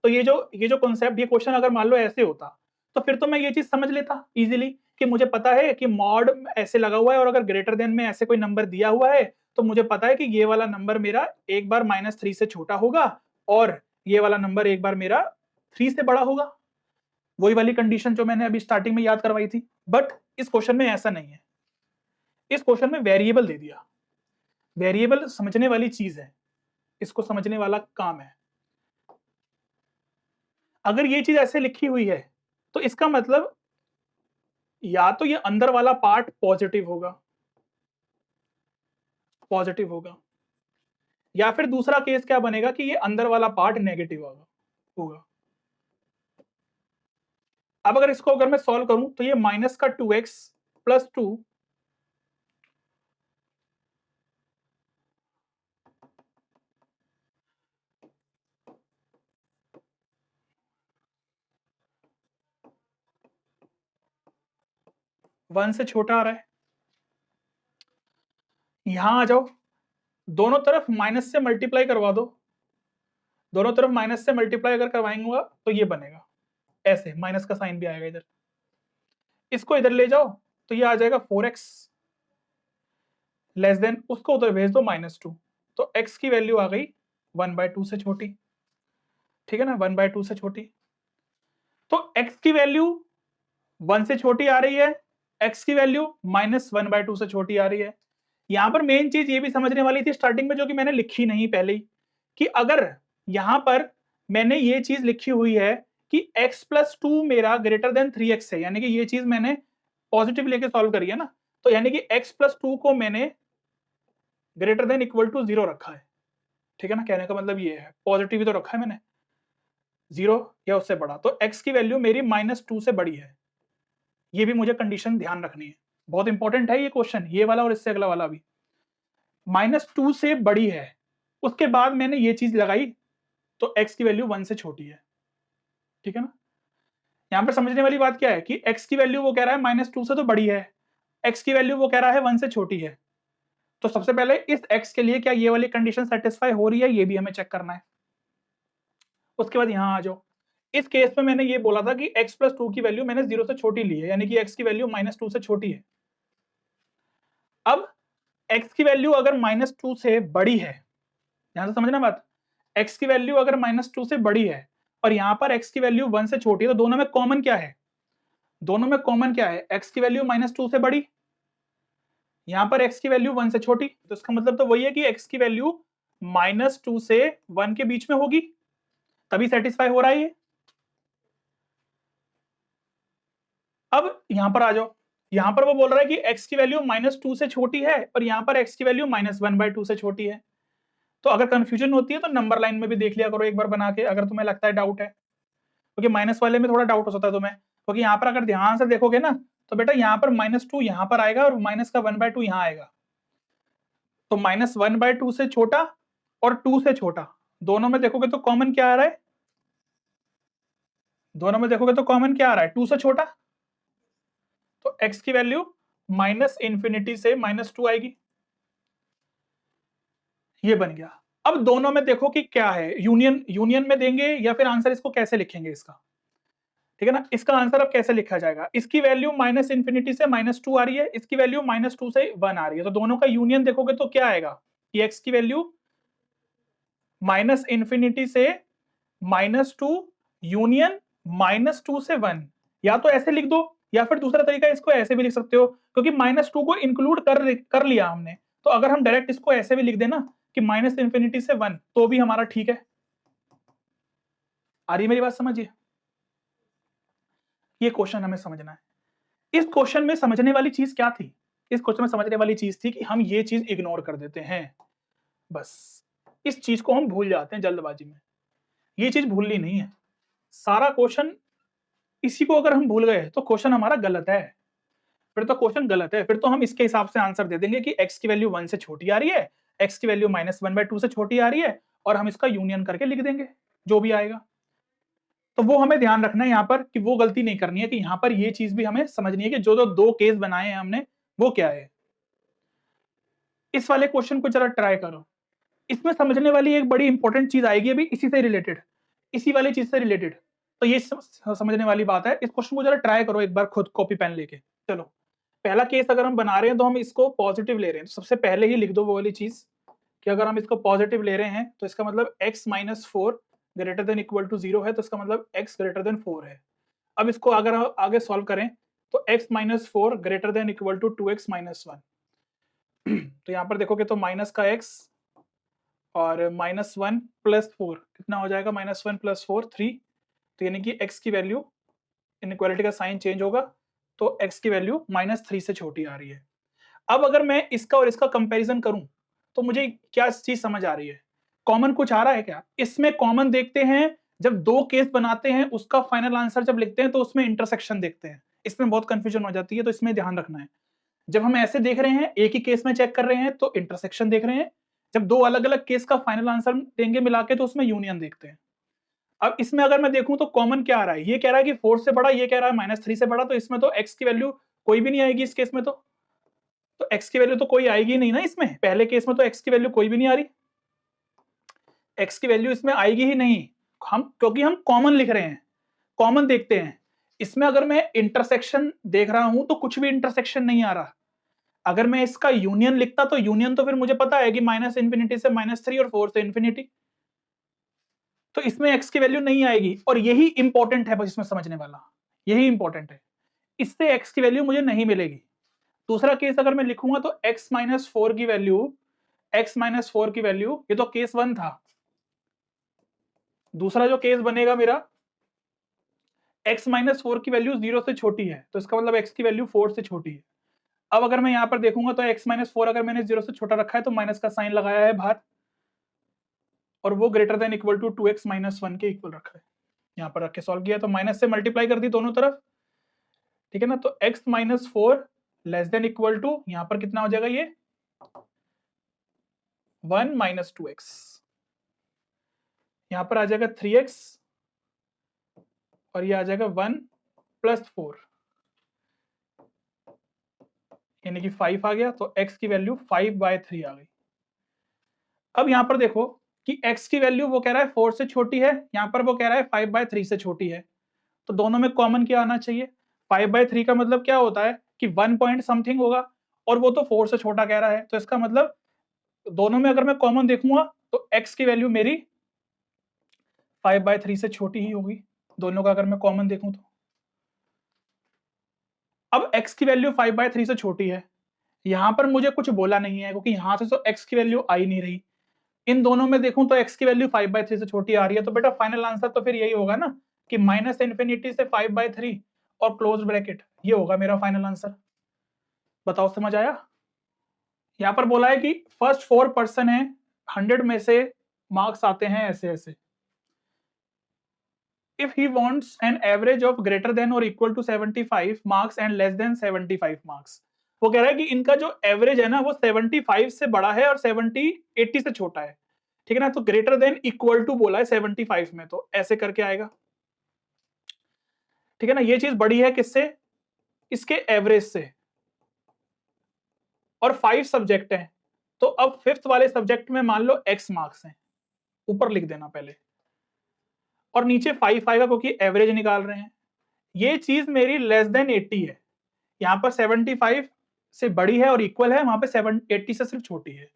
A: तो ये जो कॉन्सेप्ट, ये क्वेश्चन अगर मान लो ऐसे होता, तो फिर तो मैं ये चीज समझ लेता इजीली कि मुझे पता है कि मॉड ऐसे लगा हुआ है और अगर ग्रेटर देन में ऐसे कोई नंबर दिया हुआ है, तो मुझे पता है कि ये वाला नंबर मेरा एक बार -3 से छोटा होगा और ये वाला नंबर एक बार मेरा 3 से बड़ा होगा। वही वाली कंडीशन जो मैंने अभी स्टार्टिंग में याद करवाई थी। बट इस क्वेश्चन में ऐसा नहीं है, इस क्वेश्चन में वेरिएबल दे दिया। वेरिएबल समझने वाली चीज है, इसको समझने वाला काम है। अगर ये चीज ऐसे लिखी हुई है तो इसका मतलब या तो ये अंदर वाला पार्ट पॉजिटिव होगा, या फिर दूसरा केस क्या बनेगा कि ये अंदर वाला पार्ट नेगेटिव होगा। अब अगर इसको अगर मैं सॉल्व करूं तो ये माइनस का 2x प्लस 2 1 से छोटा आ रहा है। यहां आ जाओ, दोनों तरफ माइनस से मल्टीप्लाई करवा दो, दोनों तरफ माइनस से मल्टीप्लाई अगर करवाएंगे तो ये बनेगा, ऐसे माइनस का साइन भी आएगा इधर। इसको इधर ले जाओ तो ये आ जाएगा 4x लेस देन, उसको उधर भेज दो -2, तो x की वैल्यू आ गई 1/2 से छोटी, ठीक है ना, 1/2 से छोटी। तो x की वैल्यू 1 से छोटी आ रही है, x की वैल्यू -1/2 से छोटी आ रही है। यहां पर मेन चीज ये भी समझने वाली थी स्टार्टिंग में, जो कि मैंने लिखी नहीं पहले ही, कि अगर यहां पर मैंने ये चीज लिखी हुई है कि x प्लस 2 मेरा ग्रेटर देन 3x है, यानी कि ये चीज मैंने पॉजिटिव लेके सॉल्व करी है ना, तो यानी कि x प्लस 2 को मैंने ग्रेटर देन इक्वल टू 0 रखा है, ठीक है ना, कहने का मतलब ये है पॉजिटिव ही तो रखा है मैंने, 0 या उससे बड़ा, तो x की वैल्यू मेरी -2 से बड़ी है। ये भी मुझे कंडीशन ध्यान रखनी है, बहुत इंपॉर्टेंट है ये क्वेश्चन, ये वाला और इससे अगला वाला भी। -2 से बड़ी है, उसके बाद मैंने ये चीज लगाई तो x की वैल्यू 1 से छोटी है, ठीक है ना। यहां पर समझने वाली बात क्या है कि x की वैल्यू वो कह रहा है -2 से तो बड़ी है, x की वैल्यू वो कह रहा है 1 से छोटी है। तो सबसे पहले इस x के लिए क्या ये वाली कंडीशन सेटिस्फाई हो रही है, ये भी हमें चेक करना है। उसके बाद यहां आ जाओ, इस केस में मैंने ये बोला था कि x प्लस 2 की वैल्यू मैंने 0 से छोटी ली है, यानी कि x की वैल्यू -2 से छोटी है। अब x की वैल्यू अगर -2 से बड़ी है, यहां से समझना बात, x की वैल्यू अगर -2 से बड़ी है और यहां पर x की वैल्यू 1 से छोटी है, तो दोनों में कॉमन क्या है, दोनों में कॉमन क्या है, x की वैल्यू -2 से बड़ी, यहां पर x की वैल्यू 1 से छोटी, तो इसका मतलब तो वही है कि x की वैल्यू -2 से 1 के बीच में होगी, तभी सेटिस्फाई हो रहा है ये। अब यहां पर आ जाओ, यहां पर वो बोल रहा है कि x की वैल्यू -2 से छोटी है और यहां पर x की वैल्यू -1/2 से छोटी है। तो अगर कंफ्यूजन होती है तो नंबर लाइन में भी देख लिया करो एक बार बना के, अगर तुम्हें लगता है डाउट है, क्योंकि माइनस वाले में थोड़ा डाउट हो सकता है तुम्हें, क्योंकि यहाँ पर अगर ध्यान से देखोगे ना तो बेटा यहाँ पर -2 यहाँ पर आएगा और माइनस का 1/2 यहाँ आएगा, तो -1/2 से छोटा और 2 से छोटा, दोनों में देखोगे तो कॉमन क्या आ रहा है, दोनों में देखोगे तो कॉमन क्या आ रहा है, 2 से छोटा, तो x की वैल्यू -∞ से -2 आएगी, ये बन गया। अब दोनों में देखो कि क्या है, यूनियन यूनियन में देंगे या फिर आंसर इसको कैसे लिखेंगे इसका, ठीक है ना। इसका आंसर अब कैसे लिखा जाएगा, इसकी वैल्यू -∞ से -2 आ रही है, इसकी वैल्यू -2 से 1 आ रही है, तो दोनों का यूनियन देखोगे तो क्या आएगा कि x की वैल्यू -∞ से -2 यूनियन -2 से 1, या तो ऐसे लिख दो या फिर दूसरा तरीका इसको ऐसे भी लिख सकते हो, क्योंकि -2 को इंक्लूड कर लिया हमने, तो अगर हम डायरेक्ट इसको ऐसे भी लिख देना कि -∞ से 1, तो भी हमारा ठीक है। आ रही मेरी बात समझिए, ये क्वेश्चन हमें समझना है। इस क्वेश्चन में समझने वाली चीज क्या थी, इस क्वेश्चन में समझने वाली चीज थी कि हम ये चीज इग्नोर कर देते हैं, बस इस चीज को हम भूल जाते हैं जल्दबाजी में, ये चीज भूलनी नहीं है। सारा क्वेश्चन इसी को अगर हम भूल गए तो क्वेश्चन हमारा गलत है, फिर तो क्वेश्चन गलत है, फिर तो हम इसके हिसाब से आंसर दे देंगे कि x की वैल्यू 1 से छोटी आ रही है, x की वैल्यू -1/2 से छोटी आ रही है, और हम इसका यूनियन करके लिख देंगे जो भी आएगा। तो वो हमें ध्यान रखना है यहाँ पर कि वो गलती नहीं करनी है, कि यहाँ पर ये चीज भी हमें समझनी है कि जो जो दो केस बनाए हैं हमने वो क्या है। इस वाले क्वेश्चन को जरा ट्राई करो, इसमें समझने वाली एक बड़ी इंपॉर्टेंट चीज आएगी अभी, इसी से रिलेटेड, इसी वाली चीज से रिलेटेड, तो ये समझने वाली बात है। इस क्वेश्चन को जरा ट्राई करो एक बार खुद कॉपी पेन लेके। चलो पहला केस अगर हम बना रहे हैं तो हम इसको पॉजिटिव ले रहे हैं, तो सबसे पहले ही लिख दो वो वाली चीज कि अगर हम इसको पॉजिटिव ले रहे हैं तो इसका मतलब x -4 greater than equal to 0 है, तो इसका मतलब x ग्रेटर देन 4 है। अब इसको अगर आगे सॉल्व करें तो x -4 greater than equal to 2x -1, तो यहाँ पर देखोगे तो माइनस का x और -1 + 4 कितना हो जाएगा, -1 + 4 3, तो यानी कि x की वैल्यू, इनइक्वालिटी का साइन चेंज होगा, तो x की वैल्यू -3 से छोटी आ रही है। अब अगर मैं इसका और इसका कंपैरिजन करूं तो मुझे क्या चीज समझ आ रही है, कॉमन कुछ आ रहा है क्या, इसमें कॉमन देखते हैं जब दो केस बनाते हैं उसका फाइनल आंसर जब लिखते हैं तो उसमें इंटरसेक्शन देखते हैं, इसमें बहुत कंफ्यूजन हो जाती है, तो इसमें ध्यान रखना है। जब हम ऐसे देख रहे हैं, एक ही केस में चेक कर रहे हैं, तो इंटरसेक्शन देख रहे हैं। जब दो अलग अलग केस का फाइनल आंसर देंगे मिला के, तो उसमें यूनियन देखते हैं। अब इसमें अगर मैं देखूं तो कॉमन क्या आ रहा है, ये कह रहा है कि 4 से बड़ा, ये कह रहा है -3 से बड़ा, तो इसमें तो x की वैल्यू कोई भी नहीं आएगी इस केस में। तो x की वैल्यू तो कोई आएगी नहीं ना इसमें, पहले केस में तो x की वैल्यू कोई भी नहीं आ रही, x की वैल्यू इसमें आएगी ही नहीं, हम क्योंकि हम कॉमन लिख रहे हैं, कॉमन देखते हैं। इसमें अगर मैं इंटरसेक्शन देख रहा हूं तो कुछ भी इंटरसेक्शन नहीं आ रहा। अगर मैं इसका यूनियन लिखता तो यूनियन तो फिर मुझे पता है कि -∞ से -3 और 4 से इंफिनिटी, तो इसमें x की वैल्यू नहीं आएगी। और यही इंपॉर्टेंट है बस इसमें समझने वाला, यही इंपॉर्टेंट है, इससे x की वैल्यू मुझे नहीं मिलेगी। दूसरा केस अगर मैं लिखूंगा तो x-4 की वैल्यू, x-4 की वैल्यू, ये तो केस 1 था। दूसरा जो केस बनेगा मेरा, x-4 की वैल्यू 0 से छोटी है, तो इसका मतलब x की वैल्यू 4 से छोटी है। अब अगर मैं यहां पर देखूंगा तो x-4 अगर मैंने 0 से छोटा रखा है तो माइनस का साइन लगाया है बाहर, और वो greater than equal to 2x-1 के इक्वल रखा है, यहां पर रख के सॉल्व किया तो माइनस से मल्टीप्लाई कर दी दोनों तरफ, ठीक है ना। तो x-4 less than equal to, यहां पर कितना हो जाएगा, ये 1 - 2x, यहां पर आ जाएगा 3x, और ये आ जाएगा 1 + 4, यानी कि 5 आ गया। तो x की वैल्यू 5/3 आ गई। अब यहां पर देखो कि x की वैल्यू वो कह रहा है 4 से छोटी है, यहां पर वो कह रहा है 5/3 से छोटी है, तो दोनों में कॉमन क्या आना चाहिए। 5/3 का मतलब क्या होता है कि 1 पॉइंट समथिंग होगा, और वो तो 4 से छोटा कह रहा है, तो इसका मतलब दोनों में अगर मैं कॉमन देखूंगा तो x की वैल्यू मेरी 5/3 से छोटी ही होगी, दोनों का अगर मैं कॉमन देखूं तो। अब x की वैल्यू 5/3 से छोटी है, यहां पर मुझे कुछ बोला नहीं है क्योंकि यहां से तो x की वैल्यू आ ही नहीं रही। इन दोनों में देखूं तो x की वैल्यू 5/3 से छोटी आ रही है, तो बेटा फाइनल आंसर तो फिर यही होगा ना कि -∞ से 5/3 और क्लोज ब्रैकेट, ये होगा मेरा फाइनल आंसर। बताओ समझ आया। यहां पर बोला है कि फर्स्ट 4% है, 100 में से मार्क्स आते हैं ऐसे ऐसे। If he wants an average of greater than or equal to 75 marks and less than 75 marks, वो कह रहा है कि इनका जो एवरेज है ना वो 75 से बड़ा है और 80 से छोटा है, ठीक है ना। तो ग्रेटर देन इक्वल टू बोला है 75 में, तो ऐसे करके आएगा, ठीक है ना। ये चीज बड़ी है किससे, इसके एवरेज से, और 5 सब्जेक्ट हैं, तो अब 5th वाले सब्जेक्ट में मान लो x मार्क्स हैं, ऊपर लिख देना पहले, और नीचे 5 आएगा क्योंकि एवरेज निकाल रहे हैं। ये चीज मेरी लेस देन 80 है, यहाँ पर 75 से बड़ी है और इक्वल है, वहां पे 80 से सिर्फ छोटी है।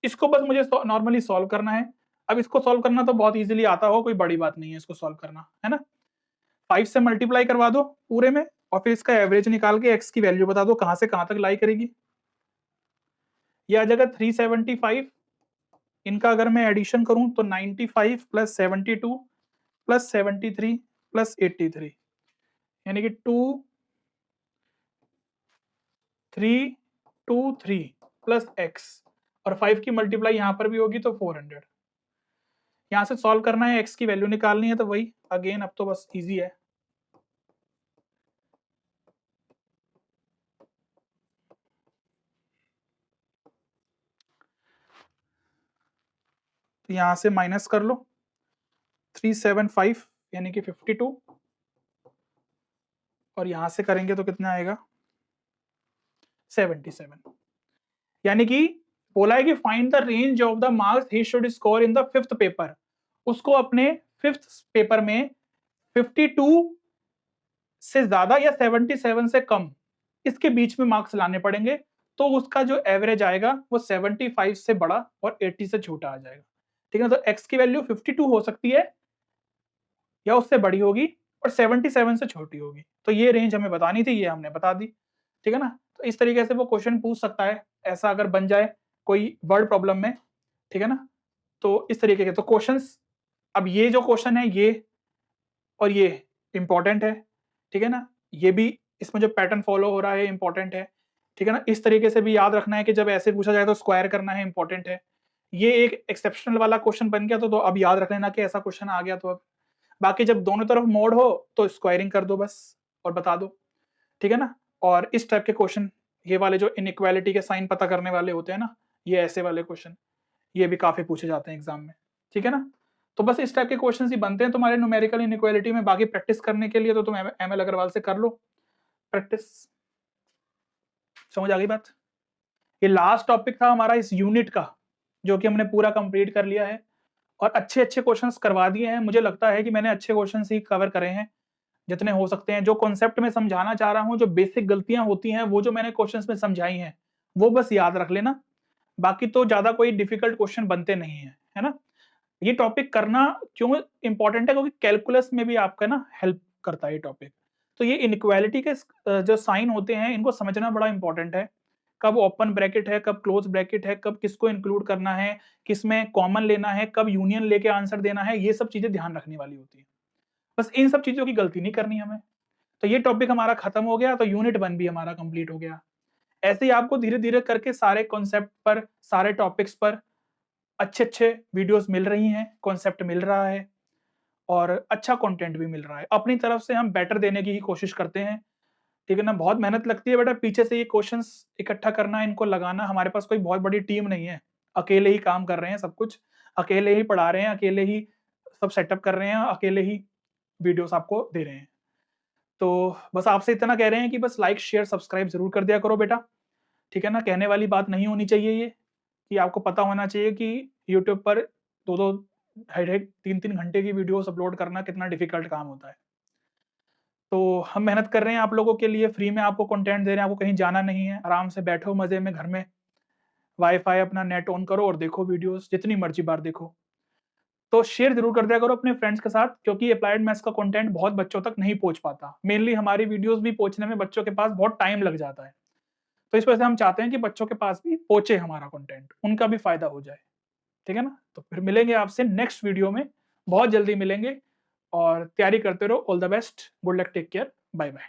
A: इसको बस मुझे नॉर्मली सॉल्व करना है। अब इसको सॉल्व करना तो बहुत इजीली आता हो, कोई बड़ी बात नहीं है इसको सॉल्व करना, है ना। 5 से मल्टीप्लाई करवा दो पूरे में, और फिर इसका एवरेज निकाल के x की वैल्यू बता दो कहां से कहां तक लाई करेगी। ये आ जाएगा 375, इनका अगर मैं एडिशन करूं तो 95 + 72 + 73 + 83, यानी कि 2 3 2 3 प्लस x, और 5 की मल्टीप्लाई यहां पर भी होगी तो 400। यहां से सॉल्व करना है, x की वैल्यू निकालनी है, तो वही अगेन अब तो बस इजी है। तो यहां से माइनस कर लो 375 यानी कि 52, और यहां से करेंगे तो कितना आएगा 77, यानी कि बोला है कि find the range of the marks he should score in the 5th paper. उसको अपने 5th पेपर में 52 से ज्यादा या 77 से कम, इसके बीच में मार्क्स लाने पड़ेंगे, तो उसका जो एवरेज आएगा वो 75 से बड़ा और 80 से छोटा आ जाएगा, ठीक है। तो x की वैल्यू 52 हो सकती है या उससे बड़ी होगी, और 77 से छोटी होगी, तो ये रेंज हमें बतानी थी, ये हमने बता दी, ठीक है ना। तो इस तरीके से वो क्वेश्चन पूछ सकता है, ऐसा अगर बन जाए कोई वर्ड प्रॉब्लम में, ठीक है ना। तो इस तरीके के तो क्वेश्चंस, अब ये जो क्वेश्चन है ये और ये इंपॉर्टेंट है, ठीक है ना। ये भी इसमें जो पैटर्न फॉलो हो रहा है इंपॉर्टेंट है, ठीक है ना। इस तरीके से भी याद रखना है कि जब ऐसे पूछा जाए तो स्क्वायर करना है, इंपॉर्टेंट है। ये एक एक्सेप्शनल वाला क्वेश्चन बन गया, तो अब याद रख लेना कि ऐसा क्वेश्चन आ गया तो बाकी जब दोनों तरफ मोड हो तो स्क्वायरिंग कर दो बस और बता दो, ठीक है ना। और इस टाइप के क्वेश्चन, ये वाले जो इनइक्वालिटी के साइन पता करने वाले होते हैं ना, ये ऐसे वाले क्वेश्चन, ये भी काफी पूछे जाते हैं एग्जाम में, ठीक है ना। तो बस इस टाइप के क्वेश्चन ही बनते हैं तुम्हारे न्यूमेरिकल इनइक्वालिटी में। बाकी प्रैक्टिस करने के लिए तो तुम एमएल अग्रवाल से कर लो प्रैक्टिस। समझ आ गई बात। ये लास्ट टॉपिक था हमारा इस यूनिट का, जो कि हमने पूरा कंप्लीट कर लिया है और अच्छे अच्छे क्वेश्चंस करवा दिए हैं। मुझे लगता है कि मैंने अच्छे क्वेश्चंस ही कवर करे हैं जितने हो सकते हैं। जो कॉन्सेप्ट में समझाना चाह रहा हूँ, जो बेसिक गलतियां होती हैं वो जो मैंने क्वेश्चंस में समझाई हैं, वो बस याद रख लेना। बाकी तो ज्यादा कोई डिफिकल्ट क्वेश्चन बनते नहीं है, है ना। ये टॉपिक करना क्यों इंपॉर्टेंट है, क्योंकि कैलकुलस में भी आपका ना हेल्प करता है ये टॉपिक। तो ये इनइक्वालिटी के जो साइन होते हैं इनको समझना बड़ा इंपॉर्टेंट है। कब ओपन ब्रैकेट है, कब क्लोज ब्रैकेट है, कब किसको इंक्लूड करना है, किसमें कॉमन लेना है, कब यूनियन लेके आंसर देना है, ये सब चीजें ध्यान रखने वाली होती है। बस इन सब चीजों की गलती नहीं करनी हमें। तो ये टॉपिक हमारा खत्म हो गया, तो यूनिट 1 भी हमारा कंप्लीट हो गया। ऐसे ही आपको धीरे धीरे करके सारे कॉन्सेप्ट पर, सारे टॉपिक्स पर अच्छे अच्छे वीडियोस मिल रही हैं, कॉन्सेप्ट मिल रहा है और अच्छा कंटेंट भी मिल रहा है। अपनी तरफ से हम बेटर देने की ही कोशिश करते हैं, ठीक है ना। बहुत मेहनत लगती है बेटा पीछे से ये क्वेश्चंस इकट्ठा करना, इनको लगाना। हमारे पास कोई बहुत बड़ी टीम नहीं है, अकेले ही काम कर रहे हैं, सब कुछ अकेले ही पढ़ा रहे हैं, अकेले ही सब सेटअप कर रहे हैं, अकेले ही वीडियोस आपको दे रहे हैं। तो बस आपसे इतना कह रहे हैं कि बस लाइक शेयर सब्सक्राइब जरूर कर दिया करो बेटा, ठीक है ना। कहने वाली बात नहीं होनी चाहिए ये, कि आपको पता होना चाहिए कि यूट्यूब पर 2-2 ढाई-ढाई 3-3 घंटे की वीडियोस अपलोड करना कितना डिफिकल्ट काम होता है। तो हम मेहनत कर रहे हैं आप लोगों के लिए, फ्री में आपको कंटेंट दे रहे हैं, आपको कहीं जाना नहीं है, आराम से बैठो मजे में घर में, वाईफाई अपना नेट ऑन करो और देखो वीडियोस, जितनी मर्जी बार देखो। तो शेयर जरूर कर दिया करो अपने फ्रेंड्स के साथ, क्योंकि अप्लाइड मैथ्स का कंटेंट बहुत बच्चों तक नहीं पहुंच पाता। मेनली हमारी वीडियोस भी पहुंचने में बच्चों के पास बहुत टाइम लग जाता है। तो इस वजह से हम चाहते हैं कि बच्चों के पास भी पहुंचे हमारा कंटेंट, उनका भी फायदा हो जाए, ठीक है ना। तो फिर मिलेंगे आपसे नेक्स्ट वीडियो में, बहुत जल्दी मिलेंगे। और तैयारी करते रहो। All the best, good luck, take care, bye bye.